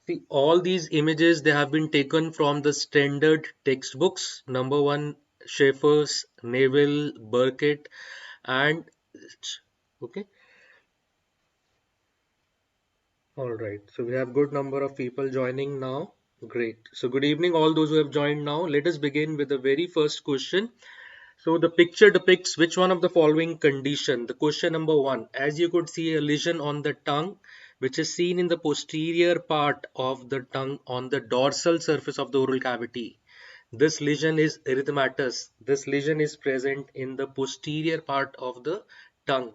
See, all these images, they have been taken from the standard textbooks. Number one, Schaeffer's, Neville, Burkett, and okay. All right. So we have good number of people joining now. Great. So good evening, all those who have joined now. Let us begin with the very first question. So the picture depicts which one of the following condition? The question number one, as you could see a lesion on the tongue, which is seen in the posterior part of the tongue on the dorsal surface of the oral cavity. This lesion is erythematous. This lesion is present in the posterior part of the tongue.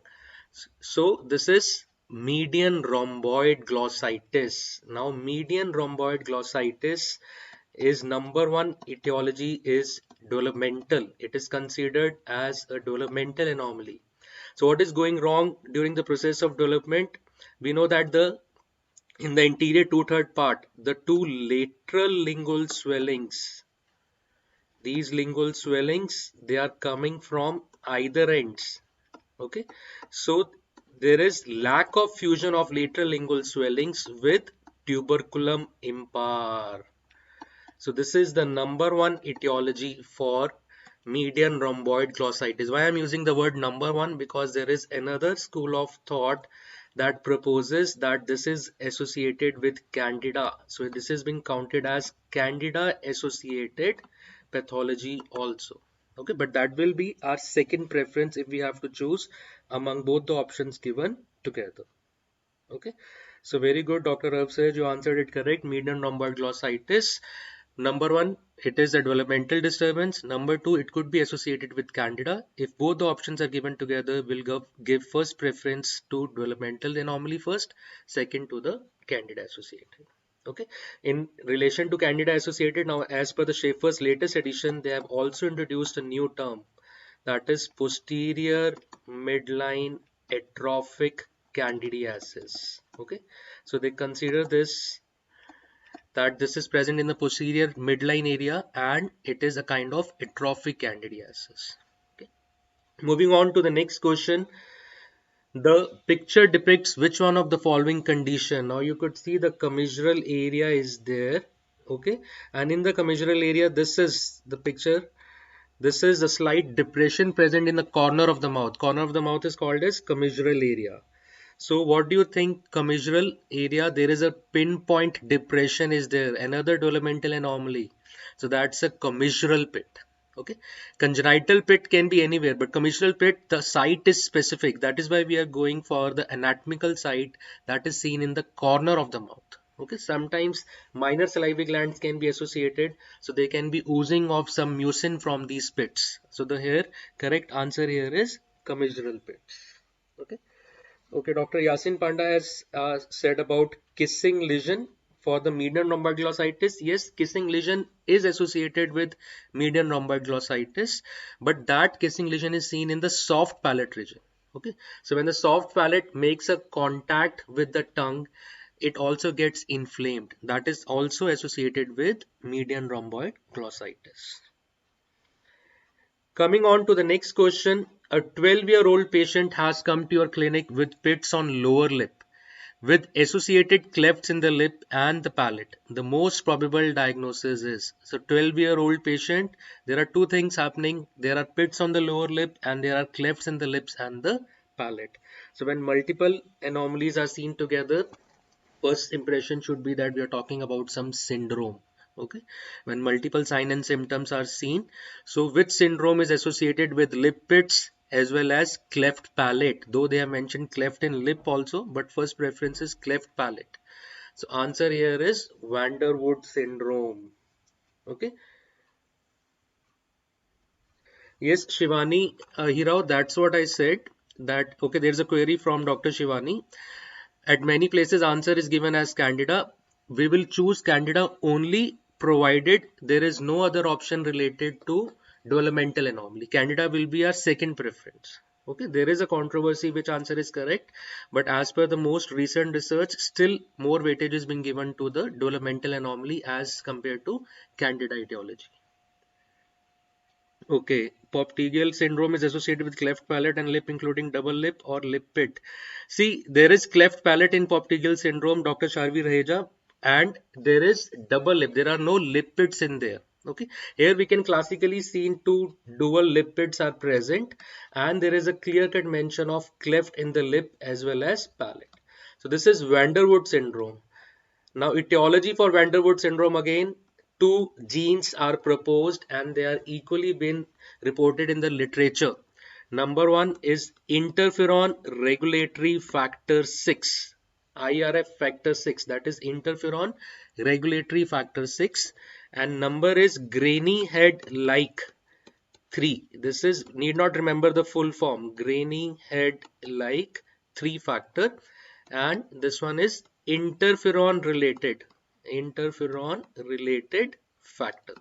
So this is median rhomboid glossitis. Now median rhomboid glossitis is number one etiology is developmental. It is considered as a developmental anomaly. So what is going wrong during the process of development? We know that in the anterior two-third part, the two lateral lingual swellings, these lingual swellings, they are coming from either ends. Okay, so there is lack of fusion of lateral lingual swellings with tuberculum impar. So this is the number one etiology for median rhomboid glossitis. Why I'm using the word number one? Because there is another school of thought that proposes that this is associated with candida. So this is being counted as candida associated pathology also. Okay, but that will be our second preference if we have to choose among both the options given together. Okay, so very good, Dr. Rav says you answered it correct. Median rhomboid glossitis. Number one, it is a developmental disturbance. Number two, it could be associated with candida. If both the options are given together, we'll give first preference to developmental anomaly first, second to the candida associated. Okay. In relation to candida associated, now as per the Schaeffer's latest edition, they have also introduced a new term, that is posterior midline atrophic candidiasis. Okay. So they consider that this is present in the posterior midline area and it is a kind of atrophic candidiasis. Okay. Moving on to the next question. The picture depicts which one of the following condition? Now you could see the commissural area is there. Okay. And in the commissural area, this is the picture. This is a slight depression present in the corner of the mouth. Corner of the mouth is called as commissural area. So what do you think commissural area? There is a pinpoint depression is there, another developmental anomaly. So that's a commissural pit. Okay. Congenital pit can be anywhere, but commissural pit, the site is specific. That is why we are going for the anatomical site that is seen in the corner of the mouth. Okay. Sometimes minor salivary glands can be associated. So they can be oozing of some mucin from these pits. So the correct answer here is commissural pits. Okay. Okay, Dr. Yasin Panda has said about kissing lesion for the median rhomboid glossitis. Yes, kissing lesion is associated with median rhomboid glossitis, but that kissing lesion is seen in the soft palate region. Okay, so when the soft palate makes a contact with the tongue, it also gets inflamed. That is also associated with median rhomboid glossitis. Coming on to the next question, a 12-year-old patient has come to your clinic with pits on lower lip, with associated clefts in the lip and the palate. The most probable diagnosis is, so 12-year-old patient, there are two things happening. There are pits on the lower lip and there are clefts in the lips and the palate. So when multiple anomalies are seen together, first impression should be that we are talking about some syndrome. Okay, when multiple signs and symptoms are seen, so which syndrome is associated with lip pits as well as cleft palate, though they have mentioned cleft in lip also, but first preference is cleft palate. So answer here is Vanderwood syndrome. Okay, yes, Shivani Hirao, that's what I said, that okay, there's a query from Dr. Shivani. At many places answer is given as candida. We will choose candida only provided there is no other option related to developmental anomaly. Candida will be our second preference. Okay, there is a controversy which answer is correct, but as per the most recent research, still more weightage is being given to the developmental anomaly as compared to candida etiology. Okay, Poptegial syndrome is associated with cleft palate and lip, including double lip or lip pit. See, there is cleft palate in Poptegial syndrome, Dr. Sharvi Raheja. and there is double lip. There are no lipids in there. Okay, here we can classically see two dual lipids are present, and there is a clear-cut mention of cleft in the lip as well as palate. So this is van der Waals syndrome. Now, etiology for van der Waals syndrome, again, two genes are proposed and they are equally been reported in the literature. Number one is interferon regulatory factor 6, IRF factor 6, that is interferon regulatory factor 6, and number is grainy head like 3. This is, need not remember the full form, grainy head like 3 factor, and this one is interferon related factor.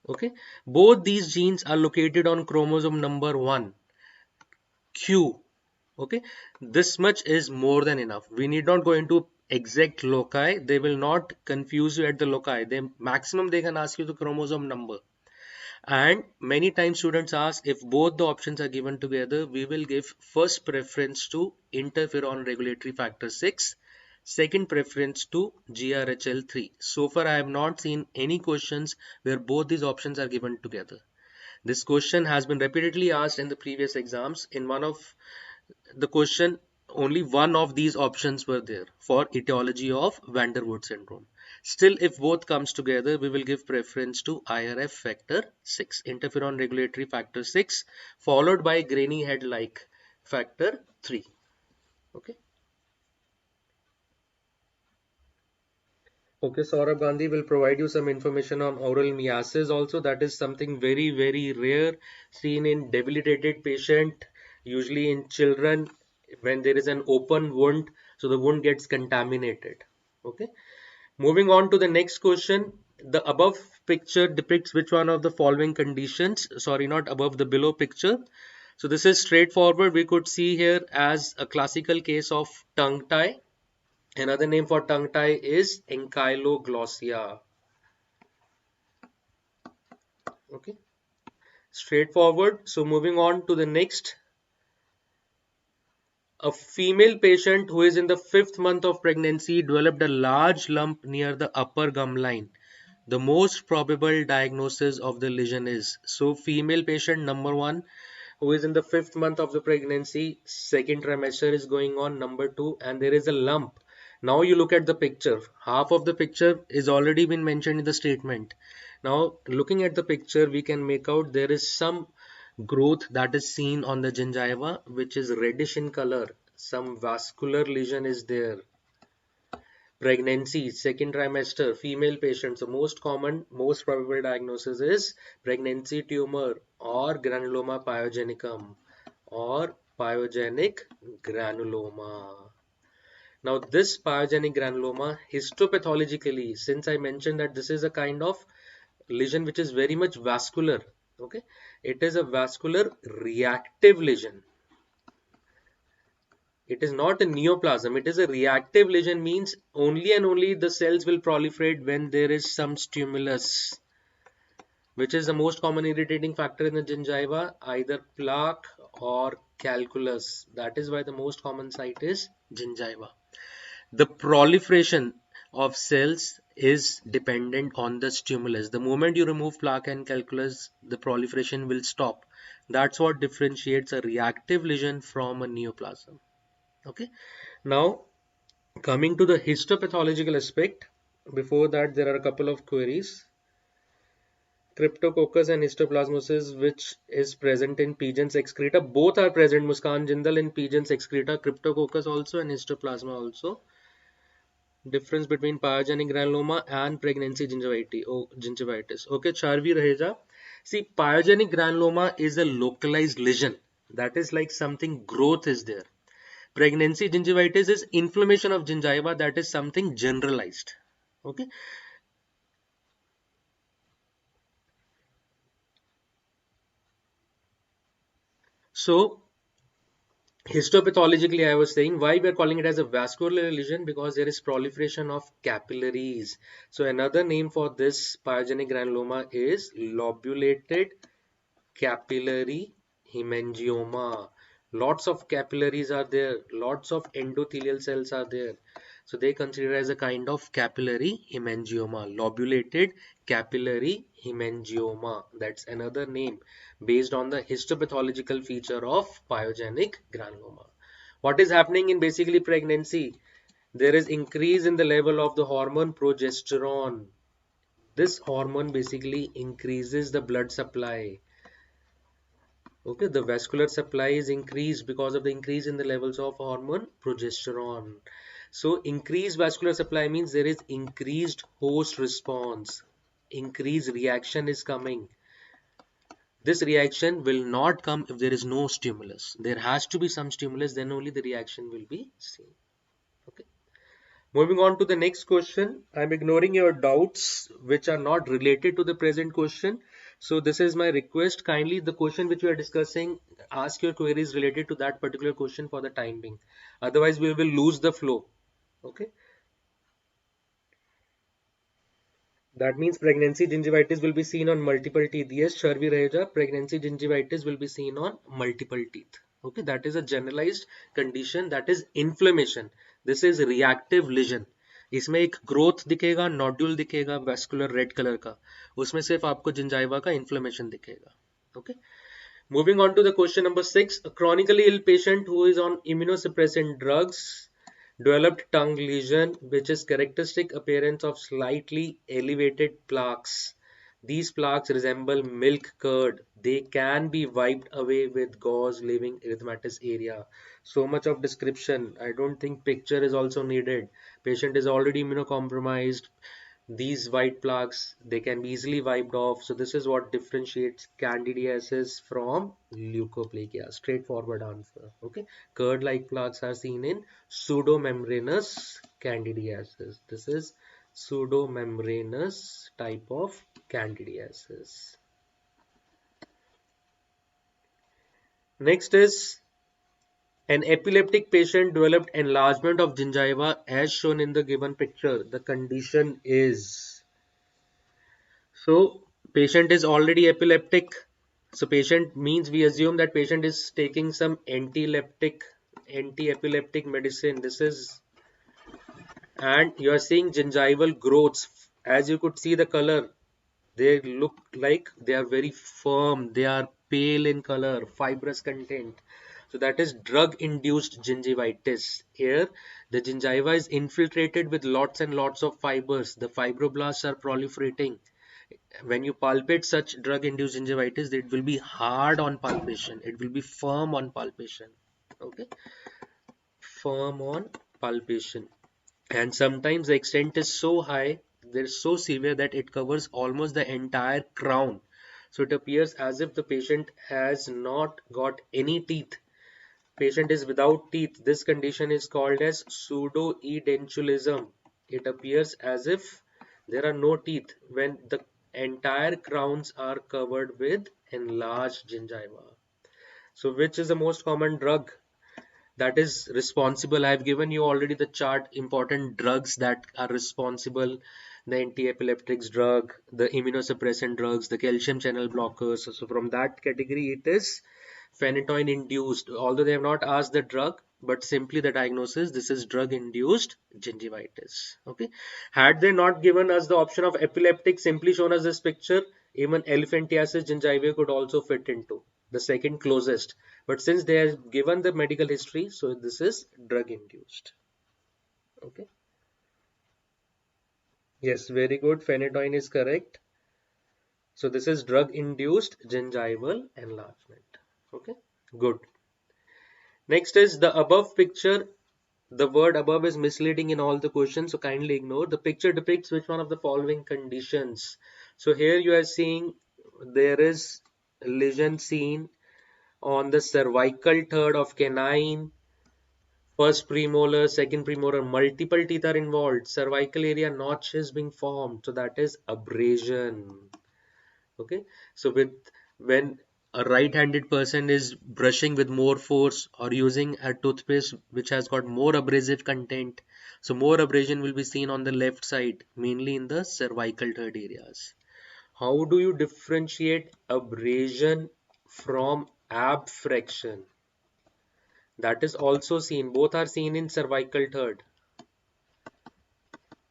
Okay, both these genes are located on chromosome number 1, Q. Okay, this much is more than enough. We need not go into exact loci. They will not confuse you at the loci. The maximum they can ask you the chromosome number. And many times students ask, if both the options are given together, we will give first preference to interferon regulatory factor 6, second preference to GRHL3. So far I have not seen any questions where both these options are given together. This question has been repeatedly asked in the previous exams. In one of the question, only one of these options were there for etiology of van der Waals syndrome. Still, if both comes together, we will give preference to IRF factor 6, interferon regulatory factor 6, followed by grainy head like factor 3. Okay. Okay, Saurabh Gandhi will provide you some information on oral myiasis also. That is something very, very rare, seen in debilitated patient, usually in children when there is an open wound, so the wound gets contaminated. Okay. Moving on to the next question. The above picture depicts which one of the following conditions? Sorry, not above, the below picture. So this is straightforward. We could see here as a classical case of tongue tie. Another name for tongue tie is ankyloglossia. Okay, straightforward. So moving on to the next. A female patient who is in the 5th month of pregnancy developed a large lump near the upper gum line. The most probable diagnosis of the lesion is, so female patient number 1 who is in the 5th month of the pregnancy, second trimester is going on, number 2, and there is a lump. Now you look at the picture. Half of the picture is already been mentioned in the statement. Now looking at the picture, we can make out there is some growth that is seen on the gingiva, which is reddish in color. Some vascular lesion is there. Pregnancy, second trimester, female patients. The most common, most probable diagnosis is pregnancy tumor or granuloma pyogenicum or pyogenic granuloma. Now this pyogenic granuloma, histopathologically, since I mentioned that this is a kind of lesion which is very much vascular, okay, it is a vascular reactive lesion. It is not a neoplasm, it is a reactive lesion, means only and only the cells will proliferate when there is some stimulus. Which is the most common irritating factor in the gingiva? Either plaque or calculus. That is why the most common site is gingiva. The proliferation of cells is dependent on the stimulus. The moment you remove plaque and calculus, the proliferation will stop. That's what differentiates a reactive lesion from a neoplasm. Okay. Now, coming to the histopathological aspect, before that there are a couple of queries. Cryptococcus and histoplasmosis, which is present in pigeon's excreta. Both are present, Muskan Jindal, in pigeon's excreta. Cryptococcus also and histoplasma also. Difference between pyogenic granuloma and pregnancy gingivitis. Okay, Charvi Raheja. See, pyogenic granuloma is a localized lesion. That is like something growth is there. Pregnancy gingivitis is inflammation of gingiva, that is something generalized. Okay. So histopathologically, I was saying why we are calling it as a vascular lesion, because there is proliferation of capillaries. So another name for this pyogenic granuloma is lobulated capillary hemangioma. Lots of capillaries are there, lots of endothelial cells are there. So they consider as a kind of capillary hemangioma, lobulated capillary hemangioma. That's another name based on the histopathological feature of pyogenic granuloma. What is happening in basically pregnancy? There is increase in the level of the hormone progesterone. This hormone basically increases the blood supply. Okay, the vascular supply is increased because of the increase in the levels of hormone progesterone. So increased vascular supply means there is increased host response. Increased reaction is coming. This reaction will not come if there is no stimulus. There has to be some stimulus, then only the reaction will be seen. Okay. Moving on to the next question, I'm ignoring your doubts which are not related to the present question. So this is my request. Kindly, the question which we are discussing, ask your queries related to that particular question for the time being. Otherwise, we will lose the flow. Okay. That means pregnancy gingivitis will be seen on multiple teeth. Yes, Sharvi Raheja, pregnancy gingivitis will be seen on multiple teeth. Okay, that is a generalized condition, that is inflammation. This is reactive lesion. इसमें एक growth दिखेगा, nodule दिखेगा vascular red colour का, उसमें सिर्फ आपको gingiva का inflammation दिखेगा. Okay. Moving on to the question number 6, a chronically ill patient who is on immunosuppressant drugs developed tongue lesion which is characteristic appearance of slightly elevated plaques. These plaques resemble milk curd. They can be wiped away with gauze leaving erythematous area. So much of description. I don't think picture is also needed. Patient is already immunocompromised. These white plaques, they can be easily wiped off. So this is what differentiates candidiasis from leukoplakia. Straightforward answer. Okay. Curd-like plaques are seen in pseudomembranous candidiasis. This is pseudomembranous type of candidiasis. Next is an epileptic patient developed enlargement of gingiva as shown in the given picture. The condition is, so patient is already epileptic. So patient means we assume that patient is taking some anti-epileptic medicine. This is, and you are seeing gingival growths. As you could see the color, they look like they are very firm. They are pale in color, fibrous content. So that is drug-induced gingivitis. Here, the gingiva is infiltrated with lots and lots of fibers. The fibroblasts are proliferating. When you palpate such drug-induced gingivitis, it will be hard on palpation. It will be firm on palpation. Okay, firm on palpation. And sometimes the extent is so high, they're so severe that it covers almost the entire crown. So it appears as if the patient has not got any teeth. Patient is without teeth. This condition is called as pseudoedentulism. It appears as if there are no teeth when the entire crowns are covered with enlarged gingiva. So which is the most common drug that is responsible? I've given you already the chart, important drugs that are responsible: the anti-epileptics drug, the immunosuppressant drugs, the calcium channel blockers. So from that category it is phenytoin induced, although they have not asked the drug, but simply the diagnosis, this is drug induced gingivitis. Okay, had they not given us the option of epileptic, simply shown us this picture, even elephantiasis gingivae could also fit into the second closest. But since they have given the medical history, so this is drug induced. Okay, yes, very good, phenytoin is correct. So this is drug induced gingival enlargement. Okay, good. Next is the above picture. The word above is misleading in all the questions, so kindly ignore. The picture depicts which one of the following conditions. So here you are seeing there is lesion seen on the cervical third of canine, first premolar, second premolar, multiple teeth are involved. Cervical area notch is being formed, so that is abrasion. Okay, so with when a right-handed person is brushing with more force or using a toothpaste which has got more abrasive content, so more abrasion will be seen on the left side, mainly in the cervical third areas. How do you differentiate abrasion from abfraction? that is also seen. Both are seen in cervical third.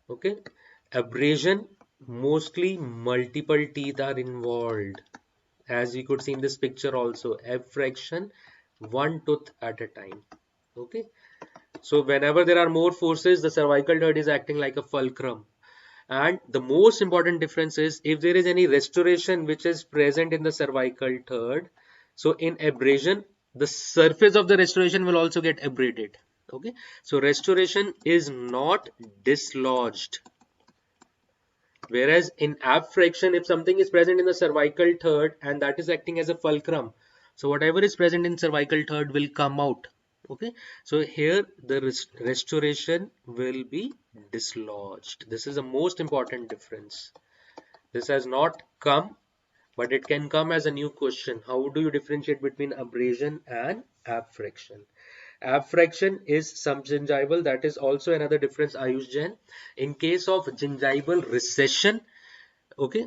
Okay. Abrasion, mostly multiple teeth are involved. As we could see in this picture also, abfraction, one tooth at a time. Okay. So whenever there are more forces, the cervical third is acting like a fulcrum. And the most important difference is if there is any restoration which is present in the cervical third, so in abrasion, the surface of the restoration will also get abraded. Okay. So restoration is not dislodged. Whereas in abfraction, if something is present in the cervical third and that is acting as a fulcrum, so whatever is present in cervical third will come out. Okay, so here the restoration will be dislodged. This is the most important difference. This has not come, but it can come as a new question. How do you differentiate between abrasion and abfraction? Abfraction is subgingival. That is also another difference, Ayush Jain. In case of gingival recession, okay,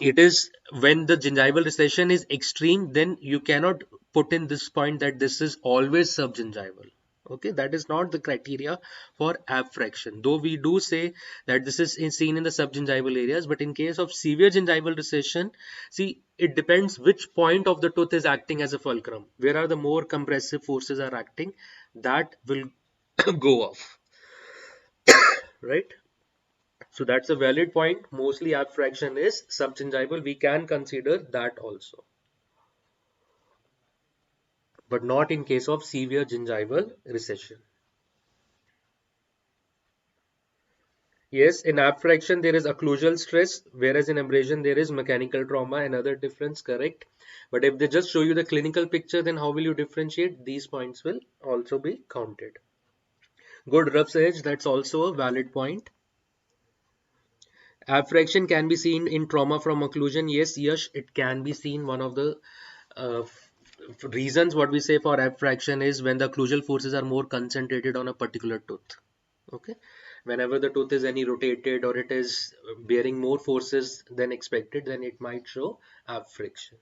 it is when the gingival recession is extreme, then you cannot put in this point that this is always subgingival. Okay, that is not the criteria for abfraction, though we do say that this is seen in the subgingival areas. But in case of severe gingival recession, see, it depends which point of the tooth is acting as a fulcrum. Where are the more compressive forces are acting, that will go off, right? So that's a valid point. Mostly abfraction is subgingival. We can consider that also, but not in case of severe gingival recession. Yes, in abfraction there is occlusal stress, whereas in abrasion there is mechanical trauma. Another difference, correct? But if they just show you the clinical picture, then how will you differentiate? These points will also be counted. Good, rough edge. That's also a valid point. Abfraction can be seen in trauma from occlusion. Yes, Yash, it can be seen. One of the uh, reasons what we say for abfraction is when the occlusal forces are more concentrated on a particular tooth. Okay, whenever the tooth is any rotated or it is bearing more forces than expected, then it might show abfraction.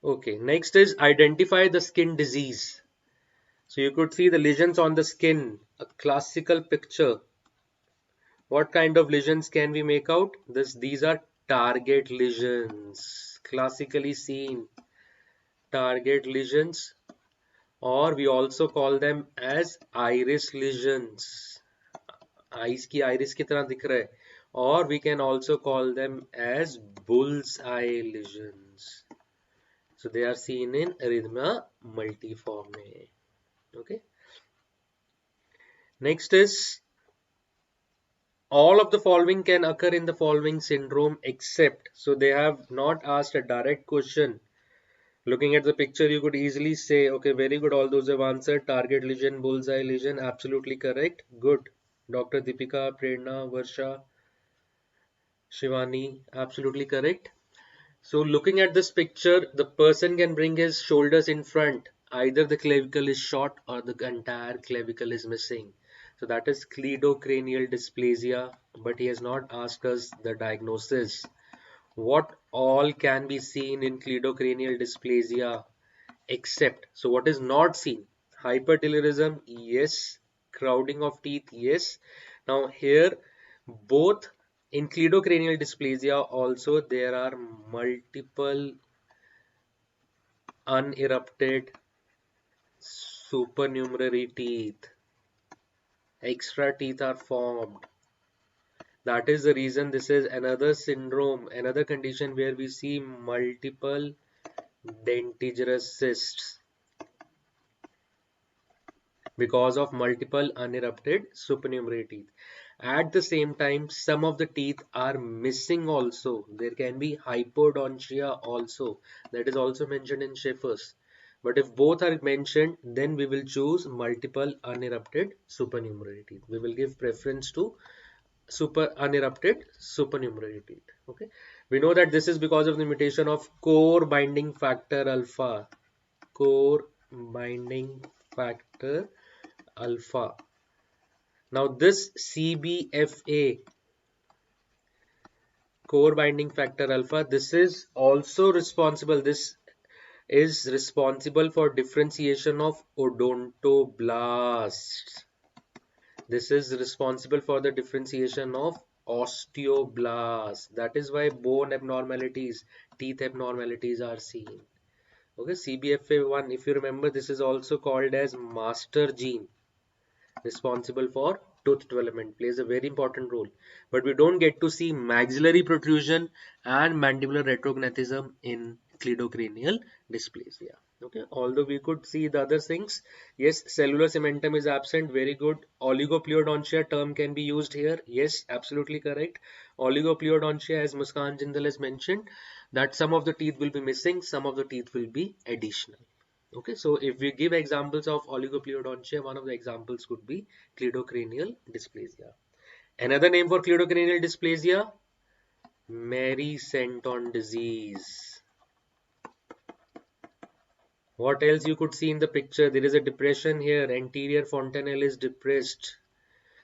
Okay, next is identify the skin disease. So you could see the lesions on the skin, a classical picture. What kind of lesions can we make out? These are target lesions, classically seen target lesions, or we also call them as iris lesions. Eyes की iris की तरह दिख रहा है. Or we can also call them as bull's eye lesions. So they are seen in erythema multiforme. Okay. Next is all of the following can occur in the following syndrome except. So they have not asked a direct question. Looking at the picture, you could easily say, okay, very good. All those have answered. Target lesion, bullseye lesion, absolutely correct. Good. Dr. Deepika, Prerna, Varsha, Shivani, absolutely correct. So looking at this picture, the person can bring his shoulders in front. Either the clavicle is short or the entire clavicle is missing. So that is cleidocranial dysplasia, but he has not asked us the diagnosis. What all can be seen in cleidocranial dysplasia except, so what is not seen? Hypertelorism, yes. Crowding of teeth, yes. Now here, both in cleidocranial dysplasia also there are multiple unerupted supernumerary teeth. Extra teeth are formed. That is the reason this is another syndrome, another condition where we see multiple dentigerous cysts because of multiple unerupted supernumerary teeth. At the same time, some of the teeth are missing also. There can be hypodontia also. That is also mentioned in Schaeffer's. But if both are mentioned, then we will choose multiple unerupted supernumerary teeth. We will give preference to unerupted supernumerary teeth. Okay. We know that this is because of the mutation of core binding factor alpha. Core binding factor alpha. Now this CBFA, core binding factor alpha, this is also responsible. This is responsible for differentiation of odontoblasts. This is responsible for the differentiation of osteoblasts. That is why bone abnormalities, teeth abnormalities are seen. Okay, CBFA1, if you remember, this is also called as master gene, responsible for tooth development, plays a very important role. But we don't get to see maxillary protrusion and mandibular retrognathism in cleidocranial dysplasia. Okay, although we could see the other things, yes, cellular cementum is absent, very good. Oligopliodontia term can be used here, yes, absolutely correct. Oligopliodontia, as Muskan Jindal has mentioned, that some of the teeth will be missing, some of the teeth will be additional. Okay, so if we give examples of oligopliodontia, one of the examples could be cleidocranial dysplasia. Another name for cleidocranial dysplasia, Mary Centon disease. What else you could see in the picture? There is a depression here. Anterior fontanelle is depressed.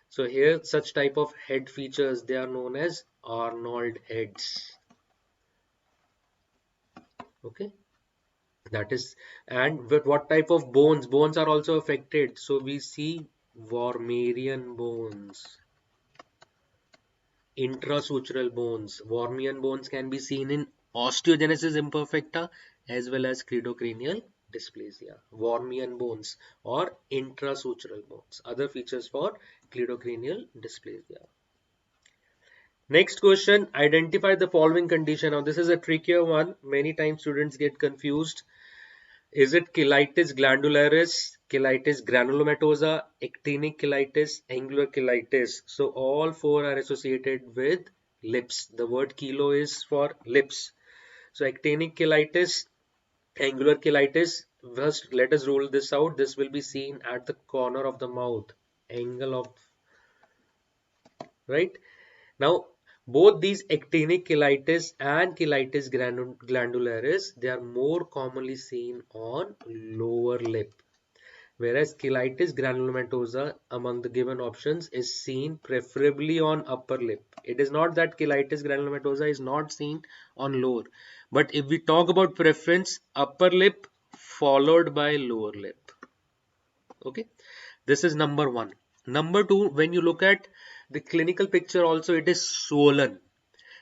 So here, such type of head features, they are known as Arnold heads. Okay, that is, and with what type of bones? Bones are also affected. So we see Wormerian bones. Intrasutural bones. Wormian bones can be seen in osteogenesis imperfecta as well as cleidocranial dysplasia. Wormian bones or intrasutural bones. Other features for cleidocranial dysplasia. Next question, identify the following condition. Now this is a trickier one. Many times students get confused. Is it cheilitis glandularis, cheilitis granulomatosa, actinic cheilitis, angular cheilitis? So all four are associated with lips. The word kilo is for lips. So actinic cheilitis, angular cheilitis. First, let us rule this out. This will be seen at the corner of the mouth, angle of, right? Now, both these actinic cheilitis and cheilitis glandularis, they are more commonly seen on lower lip. Whereas cheilitis granulomatosa among the given options is seen preferably on upper lip. It is not that cheilitis granulomatosa is not seen on lower. But if we talk about preference, upper lip followed by lower lip. Okay, this is number one. Number two, when you look at the clinical picture also, it is swollen.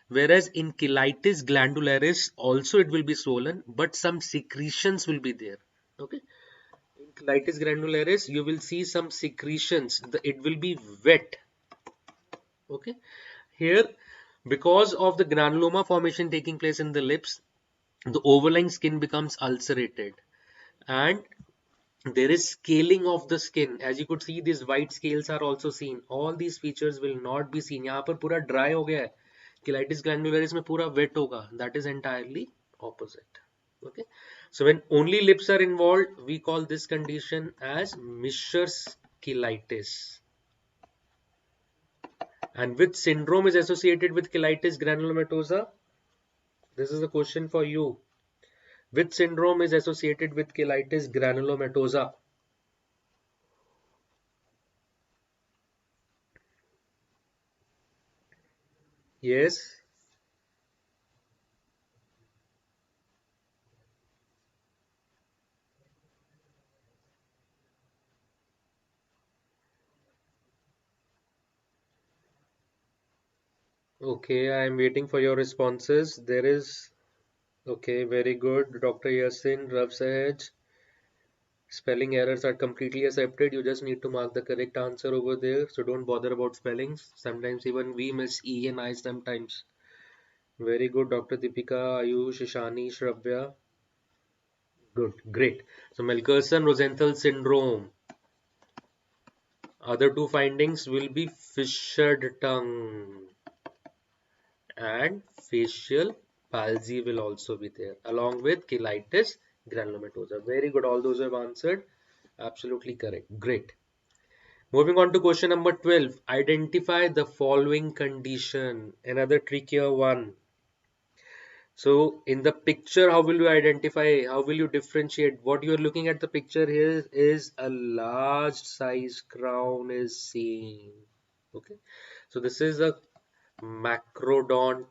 Whereas in cheilitis glandularis also it will be swollen, but some secretions will be there. Okay, cheilitis glandularis, you will see some secretions. It will be wet. Okay. Here, because of the granuloma formation taking place in the lips, the overlying skin becomes ulcerated. And there is scaling of the skin. As you could see, these white scales are also seen. All these features will not be seen. यहाँ पर पूरा dry हो गया है. Cheilitis glandularis में पूरा wet होगा. That is entirely opposite. Okay. So when only lips are involved, we call this condition as Mishra's cheilitis. And which syndrome is associated with cheilitis granulomatosa? This is a question for you. Which syndrome is associated with cheilitis granulomatosa? Yes. Okay, I am waiting for your responses. There is, okay, very good. Dr. Yasin, Rav Sahaj. Spelling errors are completely accepted. You just need to mark the correct answer over there. So don't bother about spellings. Sometimes even we miss E and I sometimes. Very good, Dr. Deepika, Ayush, Ishani, Shravya. Good, great. So Melkerson-Rosenthal syndrome. Other two findings will be fissured tongue and facial palsy will also be there along with cheilitis granulomatosa. Very good. All those who have answered. Absolutely correct. Great. Moving on to question number 12. Identify the following condition. Another trickier one. So in the picture, how will you identify? How will you differentiate? What you are looking at the picture here is a large size crown is seen. Okay. So this is a macrodont.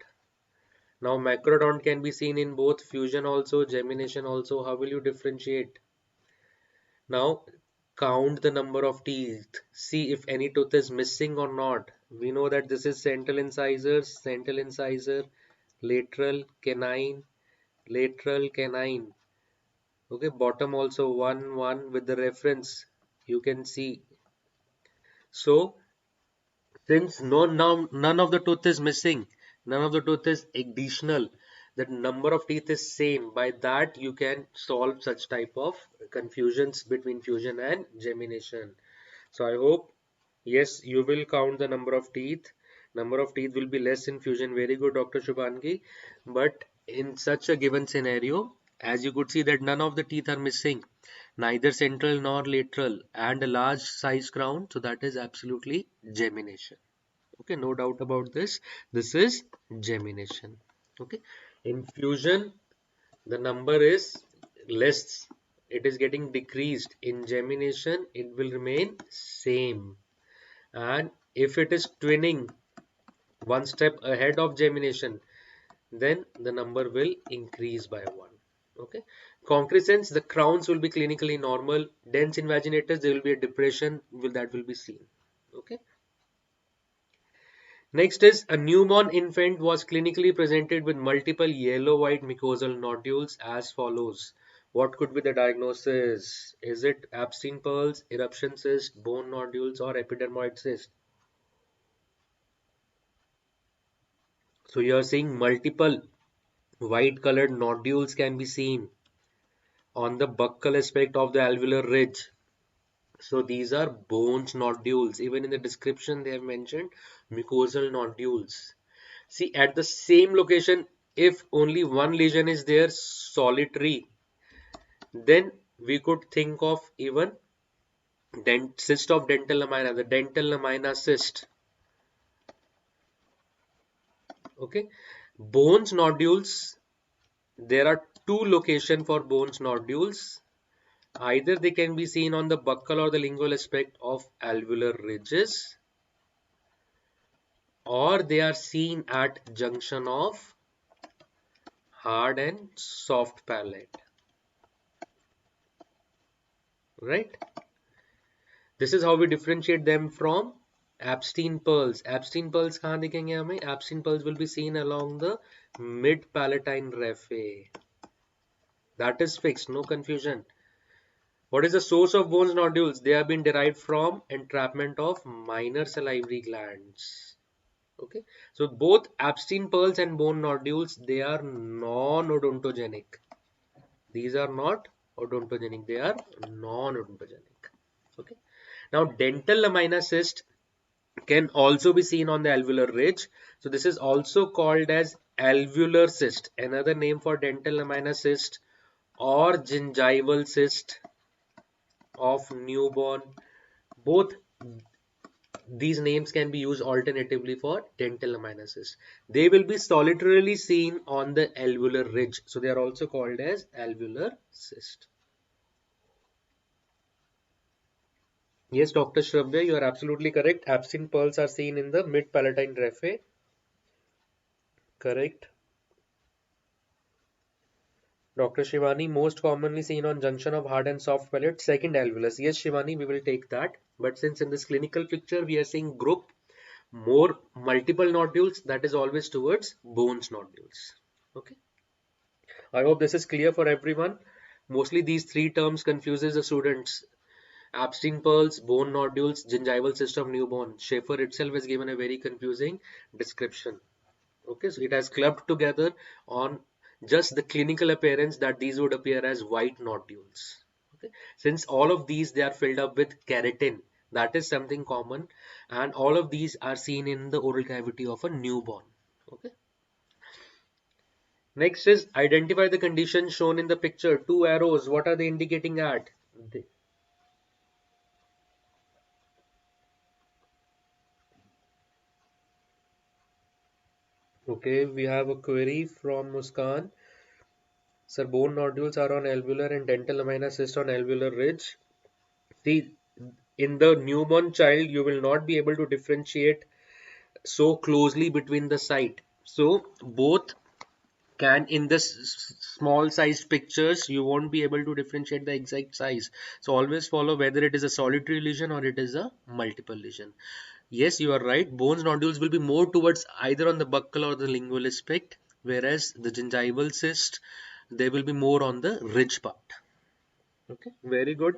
Now macrodont can be seen in both fusion also, gemination also. How will you differentiate? Now count the number of teeth. See if any tooth is missing or not. We know that this is central incisor, lateral canine. Okay, bottom also 1 with the reference you can see. So since none of the tooth is missing, none of the tooth is additional, the number of teeth is same. By that you can solve such type of confusions between fusion and gemination. So I hope, yes, you will count the number of teeth. Number of teeth will be less in fusion. Very good, Dr. Shubhangi. But in such a given scenario, as you could see that none of the teeth are missing, neither central nor lateral, and a large size crown. So that is absolutely gemination. Okay, no doubt about this. This is gemination. Okay, in fusion, the number is less. It is getting decreased. In gemination, it will remain same. And if it is twinning one step ahead of gemination, then the number will increase by 1. Okay. Concrescence, the crowns will be clinically normal. Dense invaginators, there will be a depression that will be seen. Okay. Next is a newborn infant was clinically presented with multiple yellow-white mucosal nodules as follows. What could be the diagnosis? Is it abscine pearls, eruption cyst, bone nodules, or epidermoid cyst? So you are seeing multiple white colored nodules can be seen on the buccal aspect of the alveolar ridge. So these are bones nodules. Even in the description they have mentioned mucosal nodules. See, at the same location, if only one lesion is there, solitary, then we could think of even cyst of dental lamina, the dental lamina cyst. Okay, bones nodules. There are two locations for bones nodules. Either they can be seen on the buccal or the lingual aspect of alveolar ridges, or they are seen at junction of hard and soft palate. Right? This is how we differentiate them from abscine pearls. Abscine pearls कहाँ दिखेंगे हमें? Abscine pearls will be seen along the mid palatine raphe. That is fixed, no confusion. What is the source of bones nodules? They have been derived from entrapment of minor salivary glands. Okay, so both abscine pearls and bone nodules, they are non-odontogenic. These are not odontogenic, they are non-odontogenic. Okay, now dental lamina cyst can also be seen on the alveolar ridge. So this is also called as alveolar cyst, another name for dental lamina cyst or gingival cyst of newborn. Both these names can be used alternatively for dental lamina cyst. They will be solitarily seen on the alveolar ridge. So they are also called as alveolar cyst. Yes, Dr. Shravya, you are absolutely correct. Abscine pearls are seen in the mid-palatine raphe. Correct. Dr. Shivani, most commonly seen on junction of hard and soft palate, second alveolus. Yes, Shivani, we will take that. But since in this clinical picture we are seeing group, more multiple nodules, that is always towards bones nodules. Okay. I hope this is clear for everyone. Mostly these three terms confuses the students. Abscine pearls, bone nodules, gingival cyst of newborn. Schaefer itself has given a very confusing description. Okay, so it has clubbed together on just the clinical appearance that these would appear as white nodules. Okay, since all of these they are filled up with keratin, that is something common, and all of these are seen in the oral cavity of a newborn. Okay. Next is identify the condition shown in the picture. Two arrows. What are they indicating at? Okay, we have a query from Muskan. Sir, bone nodules are on alveolar and dental lamina cyst on alveolar ridge. See, in the newborn child, you will not be able to differentiate so closely between the site. So, both can in this small sized pictures you won't be able to differentiate the exact size. So always follow whether it is a solitary lesion or it is a multiple lesion. Yes, you are right. Bones nodules will be more towards either on the buccal or the lingual aspect, whereas the gingival cyst they will be more on the ridge part. Okay, very good.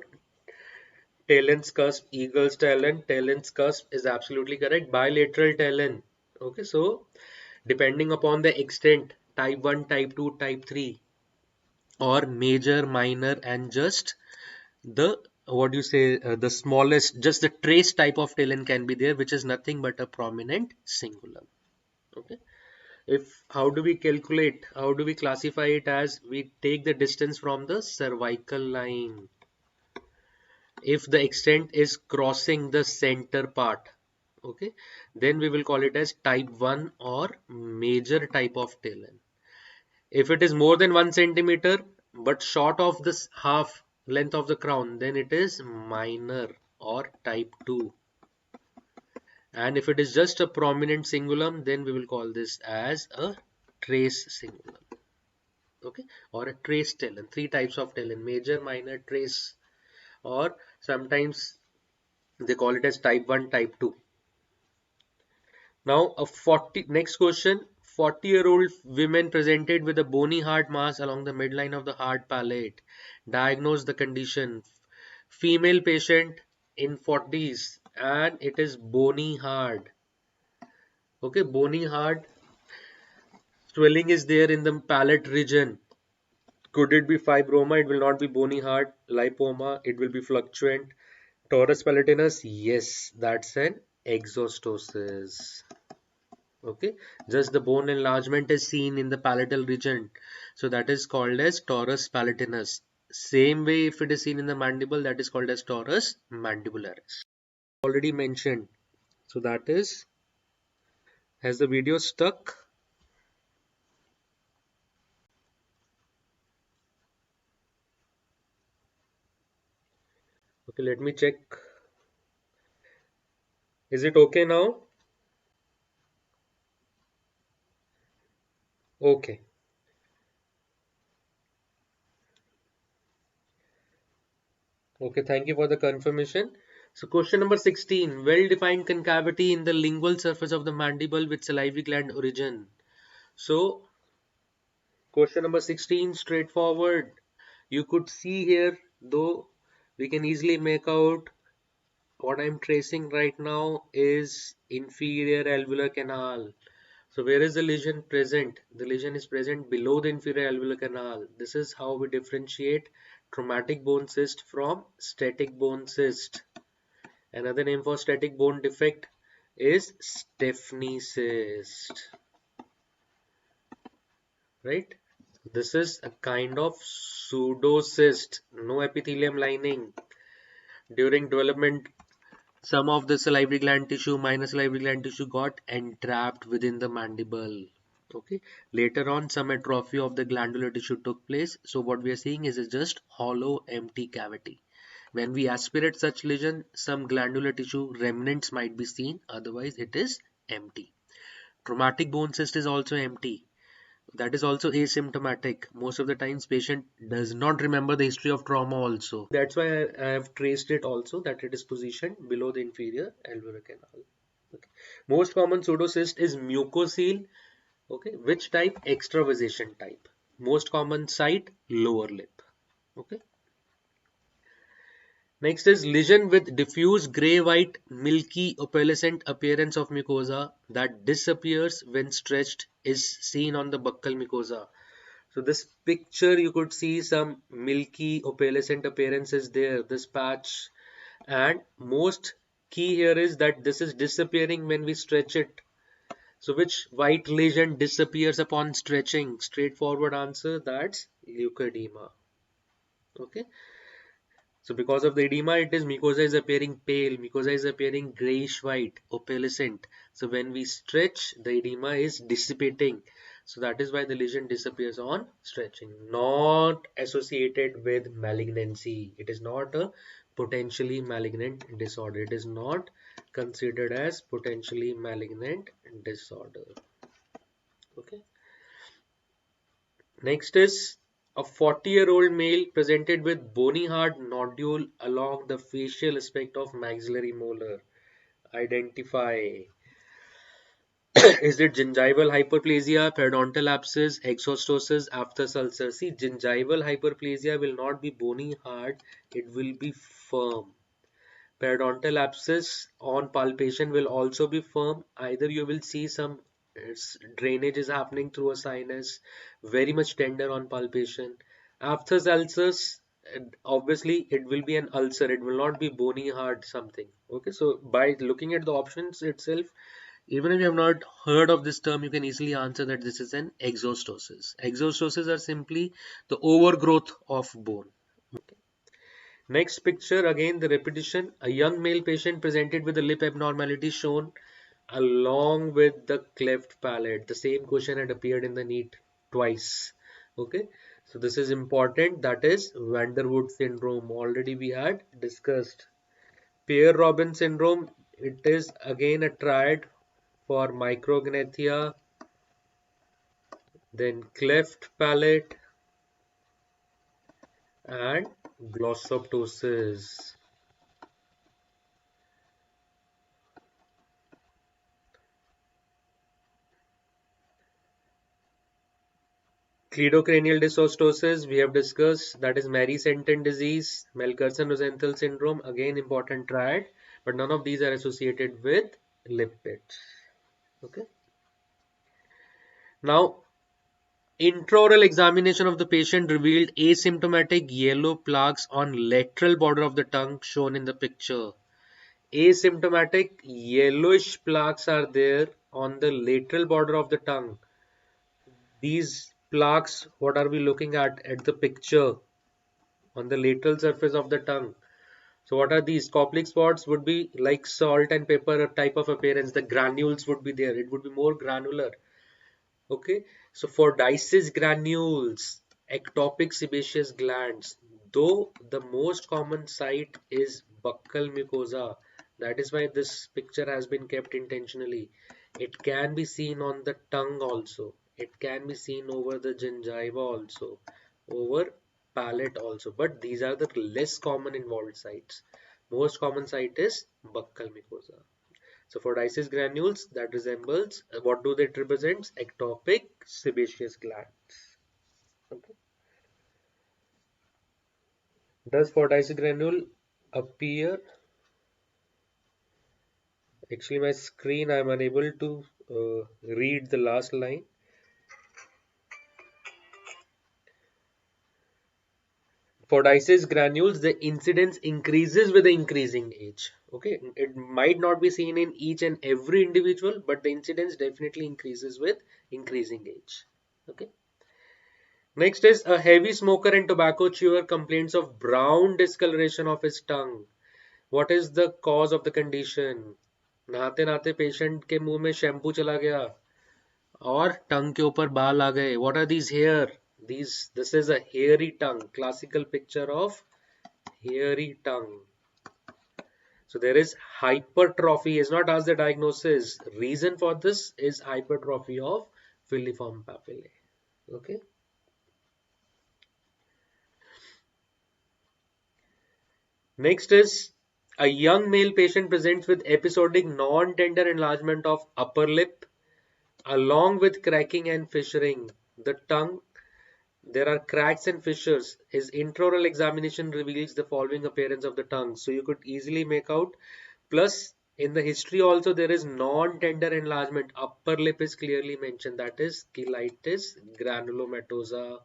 Talon's cusp, eagle's talon. Talon's cusp is absolutely correct. Bilateral talon. Okay, so depending upon the extent, type 1, type 2, type 3, or major, minor, and just the what do you say, the smallest, just the trace type of talon can be there, which is nothing but a prominent cingulum. Okay. If how do we calculate? How do we classify it? As we take the distance from the cervical line. If the extent is crossing the center part, okay, then we will call it as type 1 or major type of talon. If it is more than 1 centimeter but short of this half length of the crown, then it is minor or type 2. And if it is just a prominent cingulum, then we will call this as a trace cingulum. Okay, or a trace talon. Three types of talon: major, minor, trace, or sometimes they call it as type 1, type 2. Now, next question. 40-year-old women presented with a bony hard mass along the midline of the hard palate. Diagnose the condition. Female patient in 40s and it is bony hard. Okay, bony hard. Swelling is there in the palate region. Could it be fibroma? It will not be bony hard. Lipoma, it will be fluctuant. Torus palatinus, yes, that's an exostosis. Okay, just the bone enlargement is seen in the palatal region, so that is called as torus palatinus. Same way, if it is seen in the mandible, that is called as torus mandibularis. Already mentioned. So that is, has the video stuck? Okay, let me check. Is it okay now? Okay. Okay, thank you for the confirmation. So question number 16. Well-defined concavity in the lingual surface of the mandible with salivary gland origin. So question number 16, straightforward. You could see here, though we can easily make out what I'm tracing right now is inferior alveolar canal. So where is the lesion present? The lesion is present below the inferior alveolar canal. This is how we differentiate traumatic bone cyst from static bone cyst. Another name for static bone defect is Stepney cyst. Right? This is a kind of pseudocyst, no epithelium lining. During development, some of the salivary gland tissue, minor salivary gland tissue, got entrapped within the mandible. Okay. Later on, some atrophy of the glandular tissue took place. So what we are seeing is just hollow, empty cavity. When we aspirate such lesion, some glandular tissue remnants might be seen. Otherwise, it is empty. Traumatic bone cyst is also empty. That is also asymptomatic. Most of the times patient does not remember the history of trauma also. That's why I have traced it also, that it is positioned below the inferior alveolar canal. Okay. Most common pseudocyst is mucocele. Okay. Which type? Extravasation type. Most common site, lower lip. Okay. Next is lesion with diffuse gray-white milky opalescent appearance of mucosa that disappears when stretched is seen on the buccal mucosa. So this picture you could see some milky opalescent appearance is there, this patch, and most key here is that this is disappearing when we stretch it. So which white lesion disappears upon stretching? Straightforward answer, that's leukodema. Okay. So because of the edema, it is mucosa is appearing pale, mucosa is appearing grayish white, opalescent. So when we stretch, the edema is dissipating. So that is why the lesion disappears on stretching. Not associated with malignancy. It is not a potentially malignant disorder. It is not considered as potentially malignant disorder. Okay. Next is a 40-year-old male presented with bony hard nodule along the facial aspect of maxillary molar. Identify. Is it gingival hyperplasia, periodontal abscess, exostosis, aphthous ulcer? See, gingival hyperplasia will not be bony hard, it will be firm. Periodontal abscess on palpation will also be firm. Either you will see some drainage is happening through a sinus, very much tender on palpation. Aphthous ulcers, obviously it will be an ulcer, it will not be bony hard something. Okay, so by looking at the options itself, even if you have not heard of this term, you can easily answer that this is an exostosis. Exostosis are simply the overgrowth of bone. Next picture, again the repetition. A young male patient presented with a lip abnormality shown along with the cleft palate. The same question had appeared in the Neet twice. Okay, so this is important. That is Vanderwood syndrome. Already we had discussed. Pierre-Robin syndrome. It is again a triad for micrognathia, then cleft palate and glossoptosis. Cleidocranial dysostosis we have discussed, that is Mary-Senton disease, Melkerson-Rosenthal syndrome, again important triad, but none of these are associated with lipids. Okay. Now, intraoral examination of the patient revealed asymptomatic yellow plaques on lateral border of the tongue shown in the picture. Asymptomatic yellowish plaques are there on the lateral border of the tongue. These plaques, what are we looking at the picture on the lateral surface of the tongue? So what are these? Coplic spots would be like salt and pepper type of appearance. The granules would be there. It would be more granular. Okay, so for dices granules, ectopic sebaceous glands, though the most common site is buccal mucosa, that is why this picture has been kept intentionally. It can be seen on the tongue also. It can be seen over the gingiva also, over palate also. But these are the less common involved sites. Most common site is buccal mucosa. So for dices granules, that resembles, what do they represent? Ectopic sebaceous glands. Okay. Does for dices granule appear? Actually, my screen, I am unable to read the last line. For dices granules, the incidence increases with the increasing age. Okay, it might not be seen in each and every individual, but the incidence definitely increases with increasing age. Okay. Next is a heavy smoker and tobacco chewer complains of brown discoloration of his tongue. What is the cause of the condition? नहाते नहाते patient के मुंह में shampoo चला गया और टंग के ऊपर बाल आ गए. What are these hair? This is a hairy tongue. Classical picture of hairy tongue. So there is hypertrophy. Is not as the diagnosis. Reason for this is hypertrophy of filiform papillae. Okay. Next is a young male patient presents with episodic non-tender enlargement of upper lip along with cracking and fissuring. The tongue, there are cracks and fissures. His intraoral examination reveals the following appearance of the tongue. So you could easily make out. Plus, in the history also there is non-tender enlargement. Upper lip is clearly mentioned. That is cheilitis granulomatosa.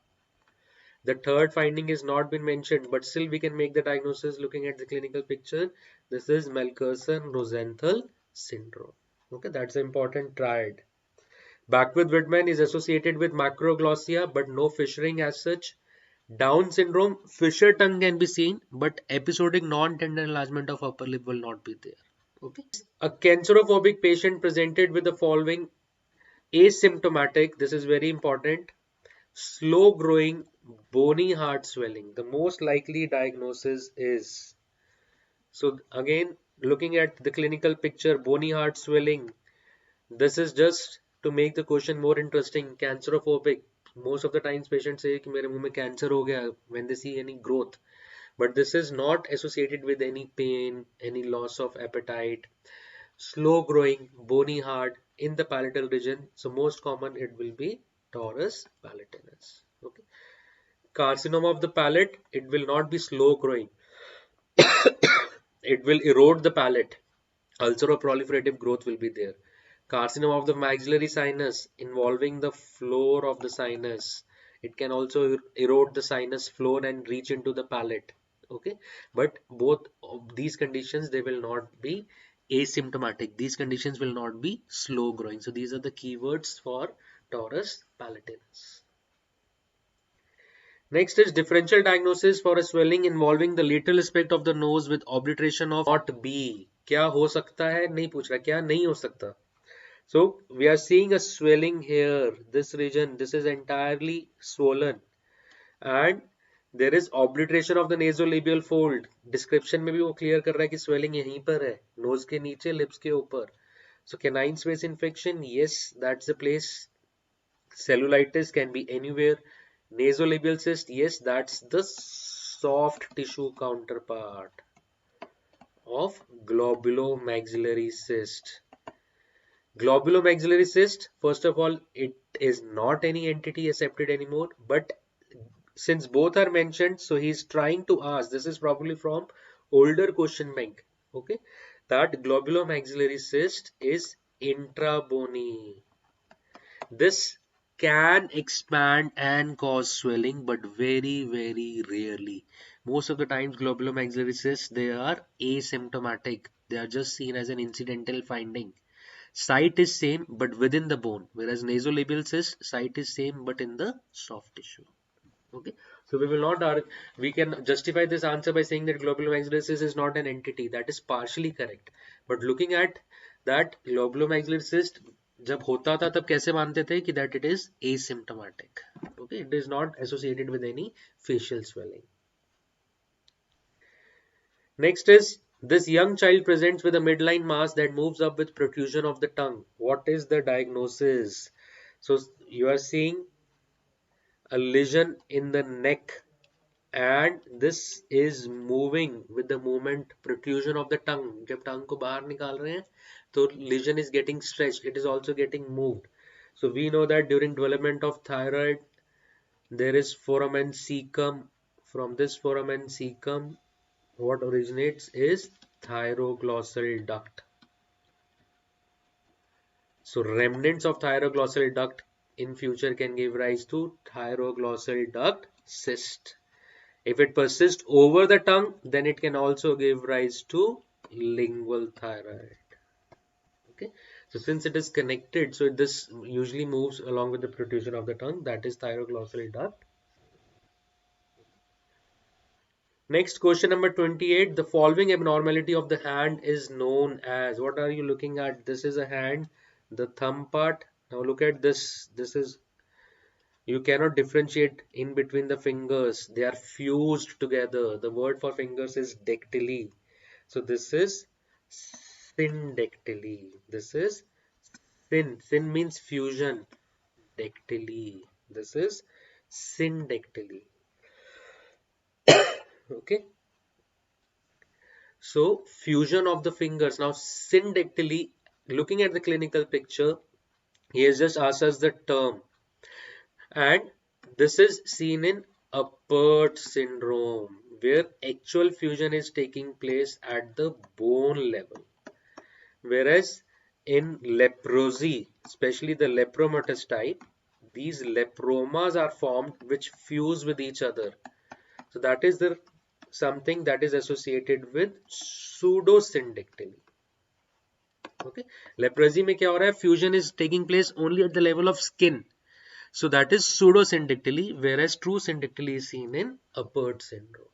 The third finding is not been mentioned, but still we can make the diagnosis looking at the clinical picture. This is Melkerson-Rosenthal syndrome. Okay, that's an important triad. Backwith-Whitman is associated with macroglossia, but no fissuring as such. Down syndrome, fissure tongue can be seen, but episodic non-tender enlargement of upper lip will not be there. Okay. A cancerophobic patient presented with the following asymptomatic, this is very important, slow growing bony heart swelling. The most likely diagnosis is, so again looking at the clinical picture, bony heart swelling, this is just to make the question more interesting. Cancerophobic, Most of the times patients say कि मेरे मुंह में cancer हो गया when they see any growth, but this is not associated with any pain, any loss of appetite, slow growing, bony hard in the palatal region. So most common it will be torus palatinus. Okay. Carcinoma of the palate, it will not be slow growing. It will erode the palate. Ulceroproliferative growth will be there. Carcinoma of the maxillary sinus involving the floor of the sinus. It can also erode the sinus floor and reach into the palate. Okay, but both of these conditions, they will not be asymptomatic. These conditions will not be slow growing. So these are the keywords for torus palatinus. Next is differential diagnosis for a swelling involving the lateral aspect of the nose with obliteration of not be. क्या हो सकता है नहीं पूछ रहा, क्या नहीं हो सकता. So we are seeing a swelling here. This region, this is entirely swollen, and there is obliteration of the nasolabial fold. Description में भी वो clear कर रहा है कि swelling यहीं पर है, nose के नीचे, lips के ऊपर. So canine space infection, yes, that's the place. Cellulitis can be anywhere. Nasolabial cyst, yes, that's the soft tissue counterpart of globulomaxillary cyst. Globulomaxillary cyst, first of all, it is not any entity accepted anymore, but since both are mentioned, so he's trying to ask, this is probably from older question bank, okay, that globulomaxillary cyst is intrabony. This can expand and cause swelling, but very, very rarely. Most of the times, globulomaxillary cysts, they are asymptomatic. They are just seen as an incidental finding. Site is same, but within the bone. Whereas nasolabial cyst, site is same, but in the soft tissue. Okay, so we will not argue. We can justify this answer by saying that globulomaxillary cyst is not an entity. That is partially correct. But looking at that globulomaxillary cyst, जब होता था तब कैसे मानते थे कि that it is asymptomatic. Okay, it is not associated with any facial swelling. Next is, this young child presents with a midline mass that moves up with protrusion of the tongue. What is the diagnosis? So you are seeing a lesion in the neck, and this is moving with the movement protrusion of the tongue. जब tongue को बाहर निकाल रहे हैं तो lesion is getting stretched, it is also getting moved. So we know that during development of thyroid there is foramen cecum. From this foramen cecum, what originates is thyroglossal duct. So remnants of thyroglossal duct in future can give rise to thyroglossal duct cyst. If it persists over the tongue, then it can also give rise to lingual thyroid. Okay, so since it is connected, so this usually moves along with the protrusion of the tongue, that is thyroglossal duct. Next, question number 28. The following abnormality of the hand is known as. What are you looking at? This is a hand, the thumb part. Now look at this. This is, you cannot differentiate in between the fingers. They are fused together. The word for fingers is dactyly. So this is syndactyly. This is syn. Syn means fusion. Dactyly. This is syndactyly. Okay. So fusion of the fingers. Now syndactyly, looking at the clinical picture, he has just asked us the term. And this is seen in Apert syndrome, where actual fusion is taking place at the bone level. Whereas in leprosy, especially the lepromatous type, these lepromas are formed which fuse with each other. So that is the something that is associated with pseudosyndactyly. Okay, leprosy में क्या हो रहा है? Fusion is taking place only at the level of skin. So that is pseudosyndactyly, whereas true syndactyly is seen in Apert syndrome.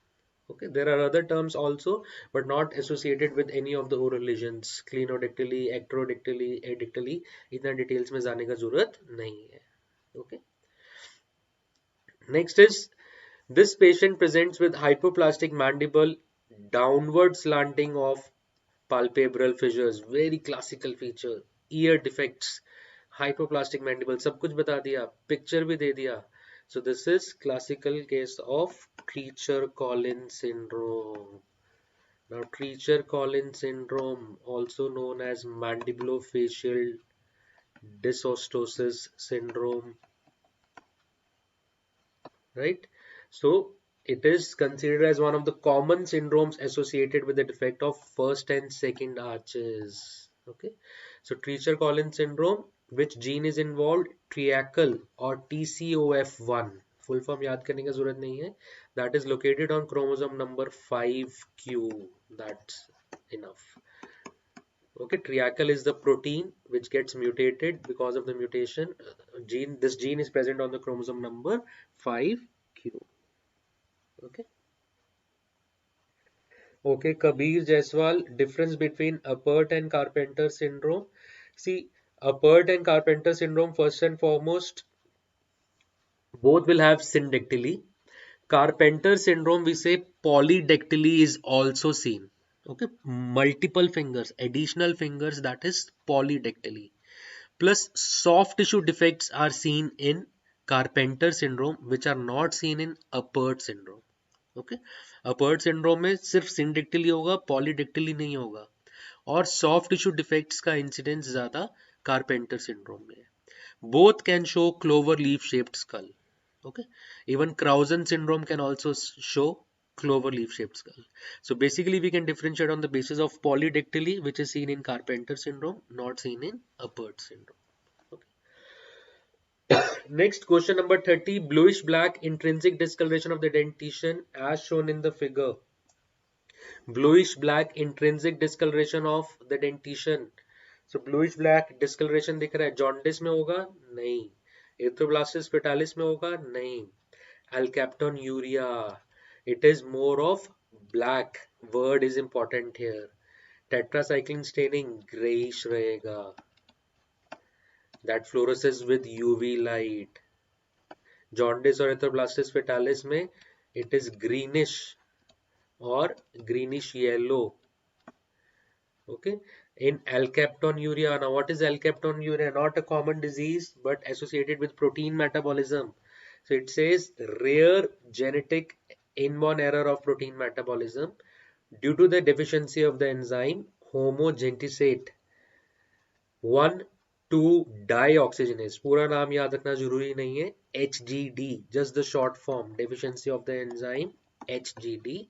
Okay, there are other terms also, but not associated with any of the oral lesions. Clinodactyly, ectrodactyly, adactyly, इतना details में जाने का जरूरत नहीं है. Okay. Next is, this patient presents with hypoplastic mandible, downward slanting of palpebral fissures, very classical feature. Ear defects, hypoplastic mandible, सब कुछ बता दिया, picture भी दे दिया. So this is classical case of Treacher-Collins syndrome. Now Treacher-Collins syndrome, also known as mandibulofacial dysostosis syndrome, right? So it is considered as one of the common syndromes associated with the defect of first and second arches. Okay, so Treacher-Collins syndrome, which gene is involved? Triacle or TCOF1. Full form याद करने की जरूरत नहीं है. That is located on chromosome number 5q. That's enough. Okay, triacle is the protein which gets mutated because of the mutation gene. This gene is present on the chromosome number 5q. Okay. Okay, Kabir Jaiswal, difference between Apert and Carpenter syndrome. See, Apert and Carpenter syndrome, first and foremost, both will have syndactyly. Carpenter syndrome, we say polydactyly is also seen. Okay, multiple fingers, additional fingers, that is polydactyly. Plus, soft tissue defects are seen in Carpenter syndrome, which are not seen in Apert syndrome. Okay, Apert syndrome में सिर्फ syndactyly होगा, polydactyly नहीं होगा. और soft tissue defects का incidence ज्यादा Carpenter syndrome में है. Both can show clover leaf shaped skull. Okay, even Crouzon syndrome can also show clover leaf shaped skull. So basically we can differentiate on the basis of polydactyly, which is seen in Carpenter syndrome, not seen in Apert syndrome. Next, question number 30. Bluish black intrinsic discoloration of the dentition as shown in the figure. Bluish black intrinsic discoloration of the dentition. So bluish black discoloration दिख रहा है. Jaundice में होगा? नहीं. Erythroblastis fetalis में होगा? नहीं. Alkaptonuria. It is more of black. Word is important here. Tetracycline staining grayish रहेगा. That fluoresces with UV light. Jaundice और erythroblastis fetalis में it is greenish or greenish yellow. Okay. In alkaptonuria, now what is alkaptonuria? Not a common disease but associated with protein metabolism. So it says rare genetic inborn error of protein metabolism due to the deficiency of the enzyme homogentisate 1,2-dioxygenase. पूरा नाम याद रखना जरूरी नहीं है. HGD, just the short form, deficiency of the enzyme HGD,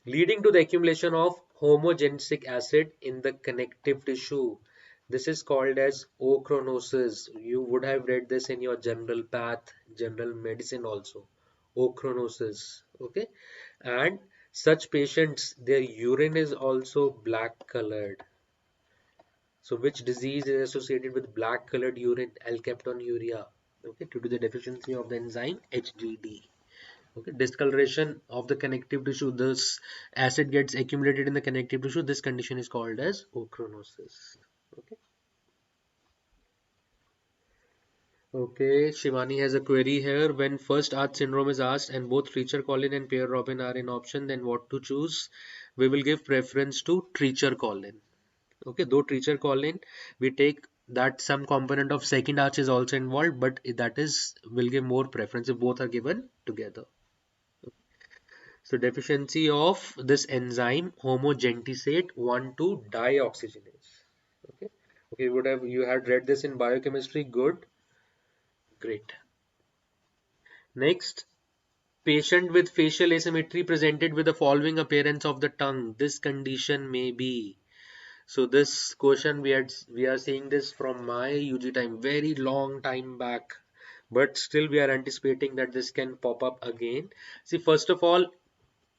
leading to the accumulation of homogenic acid in the connective tissue. This is called as ochronosis. You would have read this in your general path, general medicine also. Ochronosis. Okay, and such patients, their urine is also black colored. So which disease is associated with black colored urine? Alkaptonuria. Okay, due to the deficiency of the enzyme HGD. Okay, discoloration of the connective tissue. This acid gets accumulated in the connective tissue. This condition is called as ochronosis. Okay. Okay, Shivani has a query here. When first arch syndrome is asked and both Treacher-Collins and Pierre-Robin are in option, then what to choose? We will give preference to Treacher-Collins. Okay, though Treacher-Collins, we take that some component of second arch is also involved, but that is will give more preference if both are given together. So deficiency of this enzyme homogentisate 1,2-dioxygenase. Okay, okay, you had read this in biochemistry? Good, great. Next, patient with facial asymmetry presented with the following appearance of the tongue. This condition may be. So this question we are seeing this from my UG time, very long time back, but still we are anticipating that this can pop up again. See, first of all,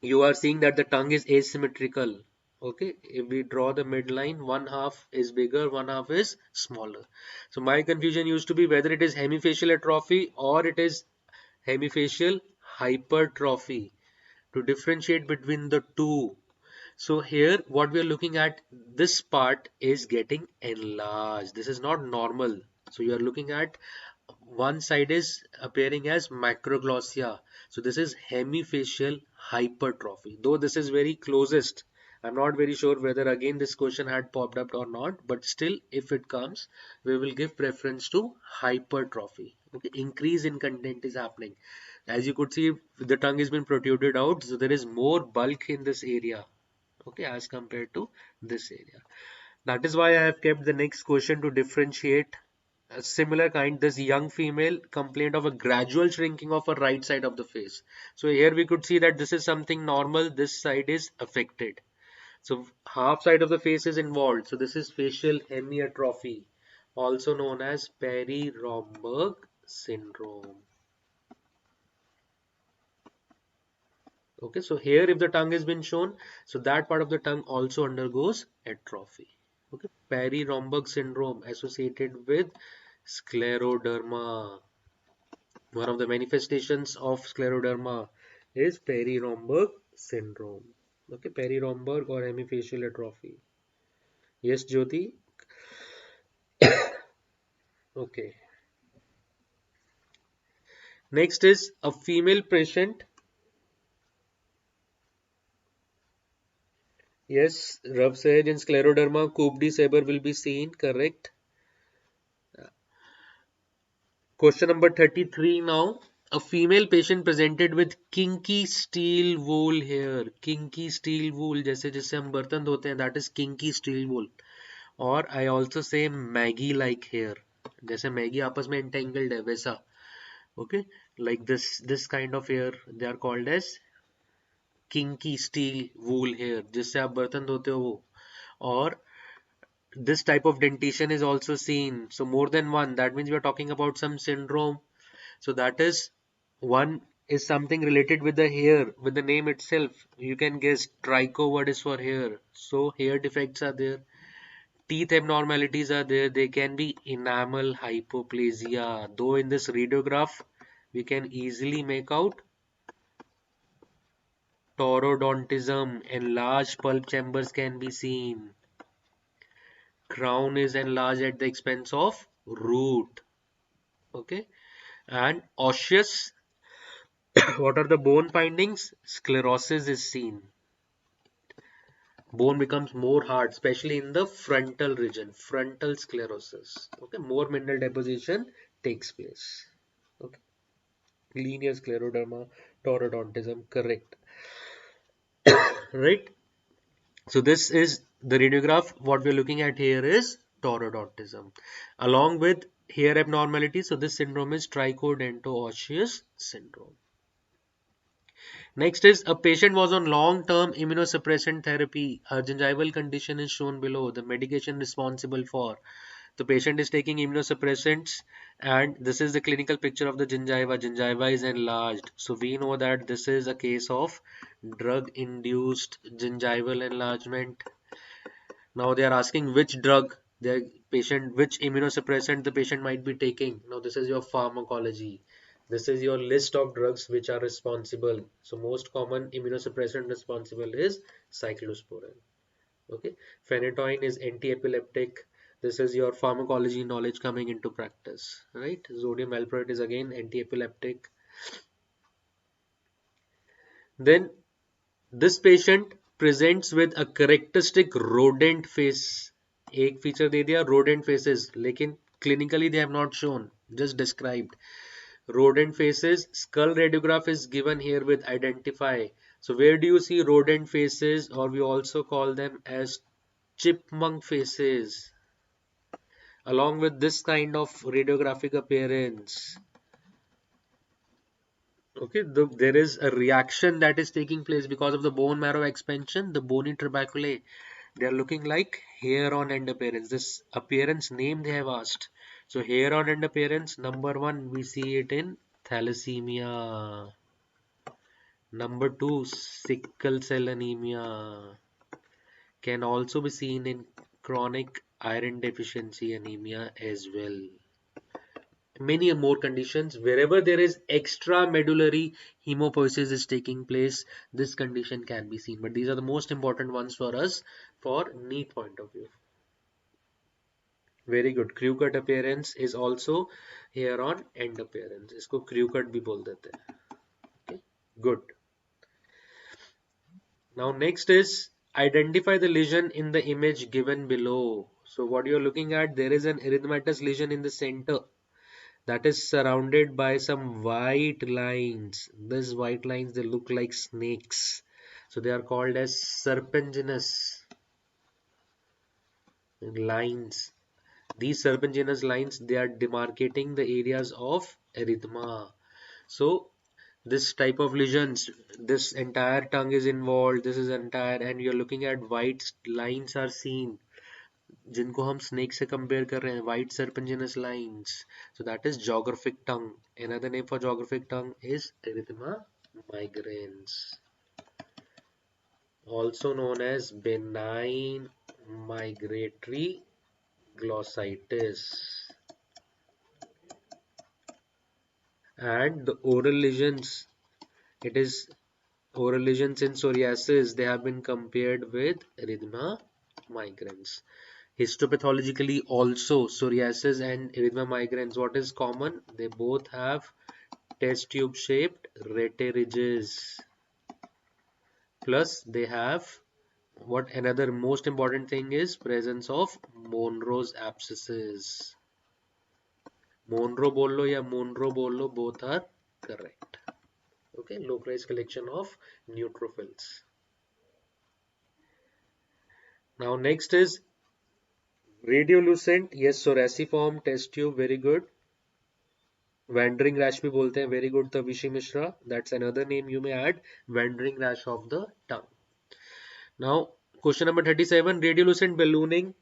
you are seeing that the tongue is asymmetrical. Okay, if we draw the midline, one half is bigger, one half is smaller. So my confusion used to be whether it is hemifacial atrophy or it is hemifacial hypertrophy. To differentiate between the two, so here what we are looking at, this part is getting enlarged. This is not normal. So you are looking at one side is appearing as macroglossia. So this is hemifacial hypertrophy. Though this is very closest, I'm not very sure whether again this question had popped up or not, but still if it comes, we will give preference to hypertrophy. Okay, increase in content is happening. As you could see, the tongue has been protruded out, so there is more bulk in this area, okay, as compared to this area. That is why I have kept the next question to differentiate a similar kind. This young female complained of a gradual shrinking of her right side of the face. So here we could see that this is something normal, this side is affected. So half side of the face is involved. So this is facial hemiatrophy, also known as Perry-Romberg syndrome. Okay, so here if the tongue has been shown, so that part of the tongue also undergoes atrophy. Okay, Perry-Romberg syndrome associated with scleroderma. One of the manifestations of scleroderma is Perry-Romberg syndrome. Okay, Perry-Romberg or hemifacial atrophy. Yes, Jyoti. Okay. Next is a female patient. Yes, Rav said in scleroderma, Coupe de Saber will be seen. Correct. Question number 33 now. A female patient presented with kinky steel wool hair. Kinky steel wool, जैसे जिससे हम बर्तन धोते हैं, that is kinky steel wool. और I also say Maggie like hair. जैसे Maggi आपस में entangled है वैसा. Okay, like this kind of hair they are called as kinky steel wool hair, जिससे आप बर्तन धोते हो वो. और this type of dentition is also seen. So more than one. That means we are talking about some syndrome. So that is one is something related with the hair, with the name itself. You can guess tricho word is for hair. So hair defects are there. Teeth abnormalities are there. They can be enamel hypoplasia. Though in this radiograph, we can easily make out taurodontism. Enlarged pulp chambers can be seen. Crown is enlarged at the expense of root. Okay. And osseous, what are the bone findings? Sclerosis is seen. Bone becomes more hard, especially in the frontal region, frontal sclerosis. Okay, more mineral deposition takes place. Okay, linear scleroderma, taurodontism, correct. Right. So this is the radiograph. What we're looking at here is taurodontism, along with hair abnormality. So this syndrome is trichodonto-osseous syndrome. Next is a patient was on long-term immunosuppressant therapy. Her gingival condition is shown below. The medication responsible for. The patient is taking immunosuppressants, and this is the clinical picture of the gingiva. Gingiva is enlarged. So we know that this is a case of drug-induced gingival enlargement. Now they are asking which drug the patient, which immunosuppressant the patient might be taking. Now this is your pharmacology. This is your list of drugs which are responsible. So most common immunosuppressant responsible is cyclosporin. Okay, phenytoin is anti-epileptic. This is your pharmacology knowledge coming into practice, right? Sodium valproate is again anti-epileptic. Then this patient presents with a characteristic rodent face. एक feature दे दिया rodent faces, लेकिन clinically they have not shown, just described. Rodent faces, skull radiograph is given here with identify. So where do you see rodent faces, or we also call them as chipmunk faces, along with this kind of radiographic appearance? Okay, there is a reaction that is taking place because of the bone marrow expansion, the bony trabeculae. They are looking like hair on end appearance. This appearance name they have asked. So hair on end appearance, number one, we see it in thalassemia. Number two, sickle cell anemia. Can also be seen in chronic iron deficiency anemia as well. Many more conditions. Wherever there is extramedullary hemopoiesis is taking place, this condition can be seen. But these are the most important ones for us for Neet point of view. Very good. Crew cut appearance is also here on end appearance. इसको crew cut भी बोल देते हैं. Okay, good. Now next is identify the lesion in the image given below. So what you are looking at, there is an erythematous lesion in the center. that is surrounded by some white lines. These white lines, they look like snakes. So they are called as serpentinous lines. These serpentinous lines, they are demarcating the areas of erythema. So this type of lesions, this entire tongue is involved, this is entire, and you're looking at white lines are seen, जिनको हम snake से compare कर रहे हैं, white serpentinous lines. So that is geographic tongue. Another name for geographic tongue is erythema migrans, also known as benign migratory glossitis. And the oral lesions, it is oral lesions in psoriasis, they have been compared with erythema migrans. Histopathologically also, psoriasis and erythema migrans, what is common? They both have test tube shaped rete ridges. Plus they have, what another most important thing is, presence of Monroe's abscesses. Monroe बोल लो या Monroe बोल लो, both are correct. Okay, localized collection of neutrophils. Now next is radiolucent. Yes, psoriasiform test tube, very good. Wandering rash भी बोलते हैं, very good Tavishi Mishra. That's another name you may add, wandering rash of the tongue. Now question number 37, radiolucent ballooning,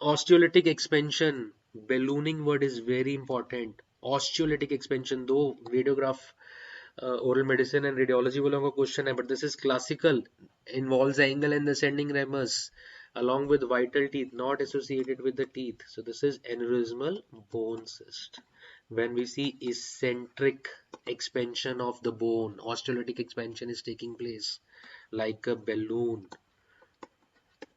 osteolytic expansion. Ballooning word is very important. Osteolytic expansion, though radiograph, oral medicine and radiology वालों का question है, but this is classical, involves angle and ascending ramus along with vital teeth, not associated with the teeth. So this is aneurysmal bone cyst. When we see eccentric expansion of the bone, osteolytic expansion is taking place like a balloon.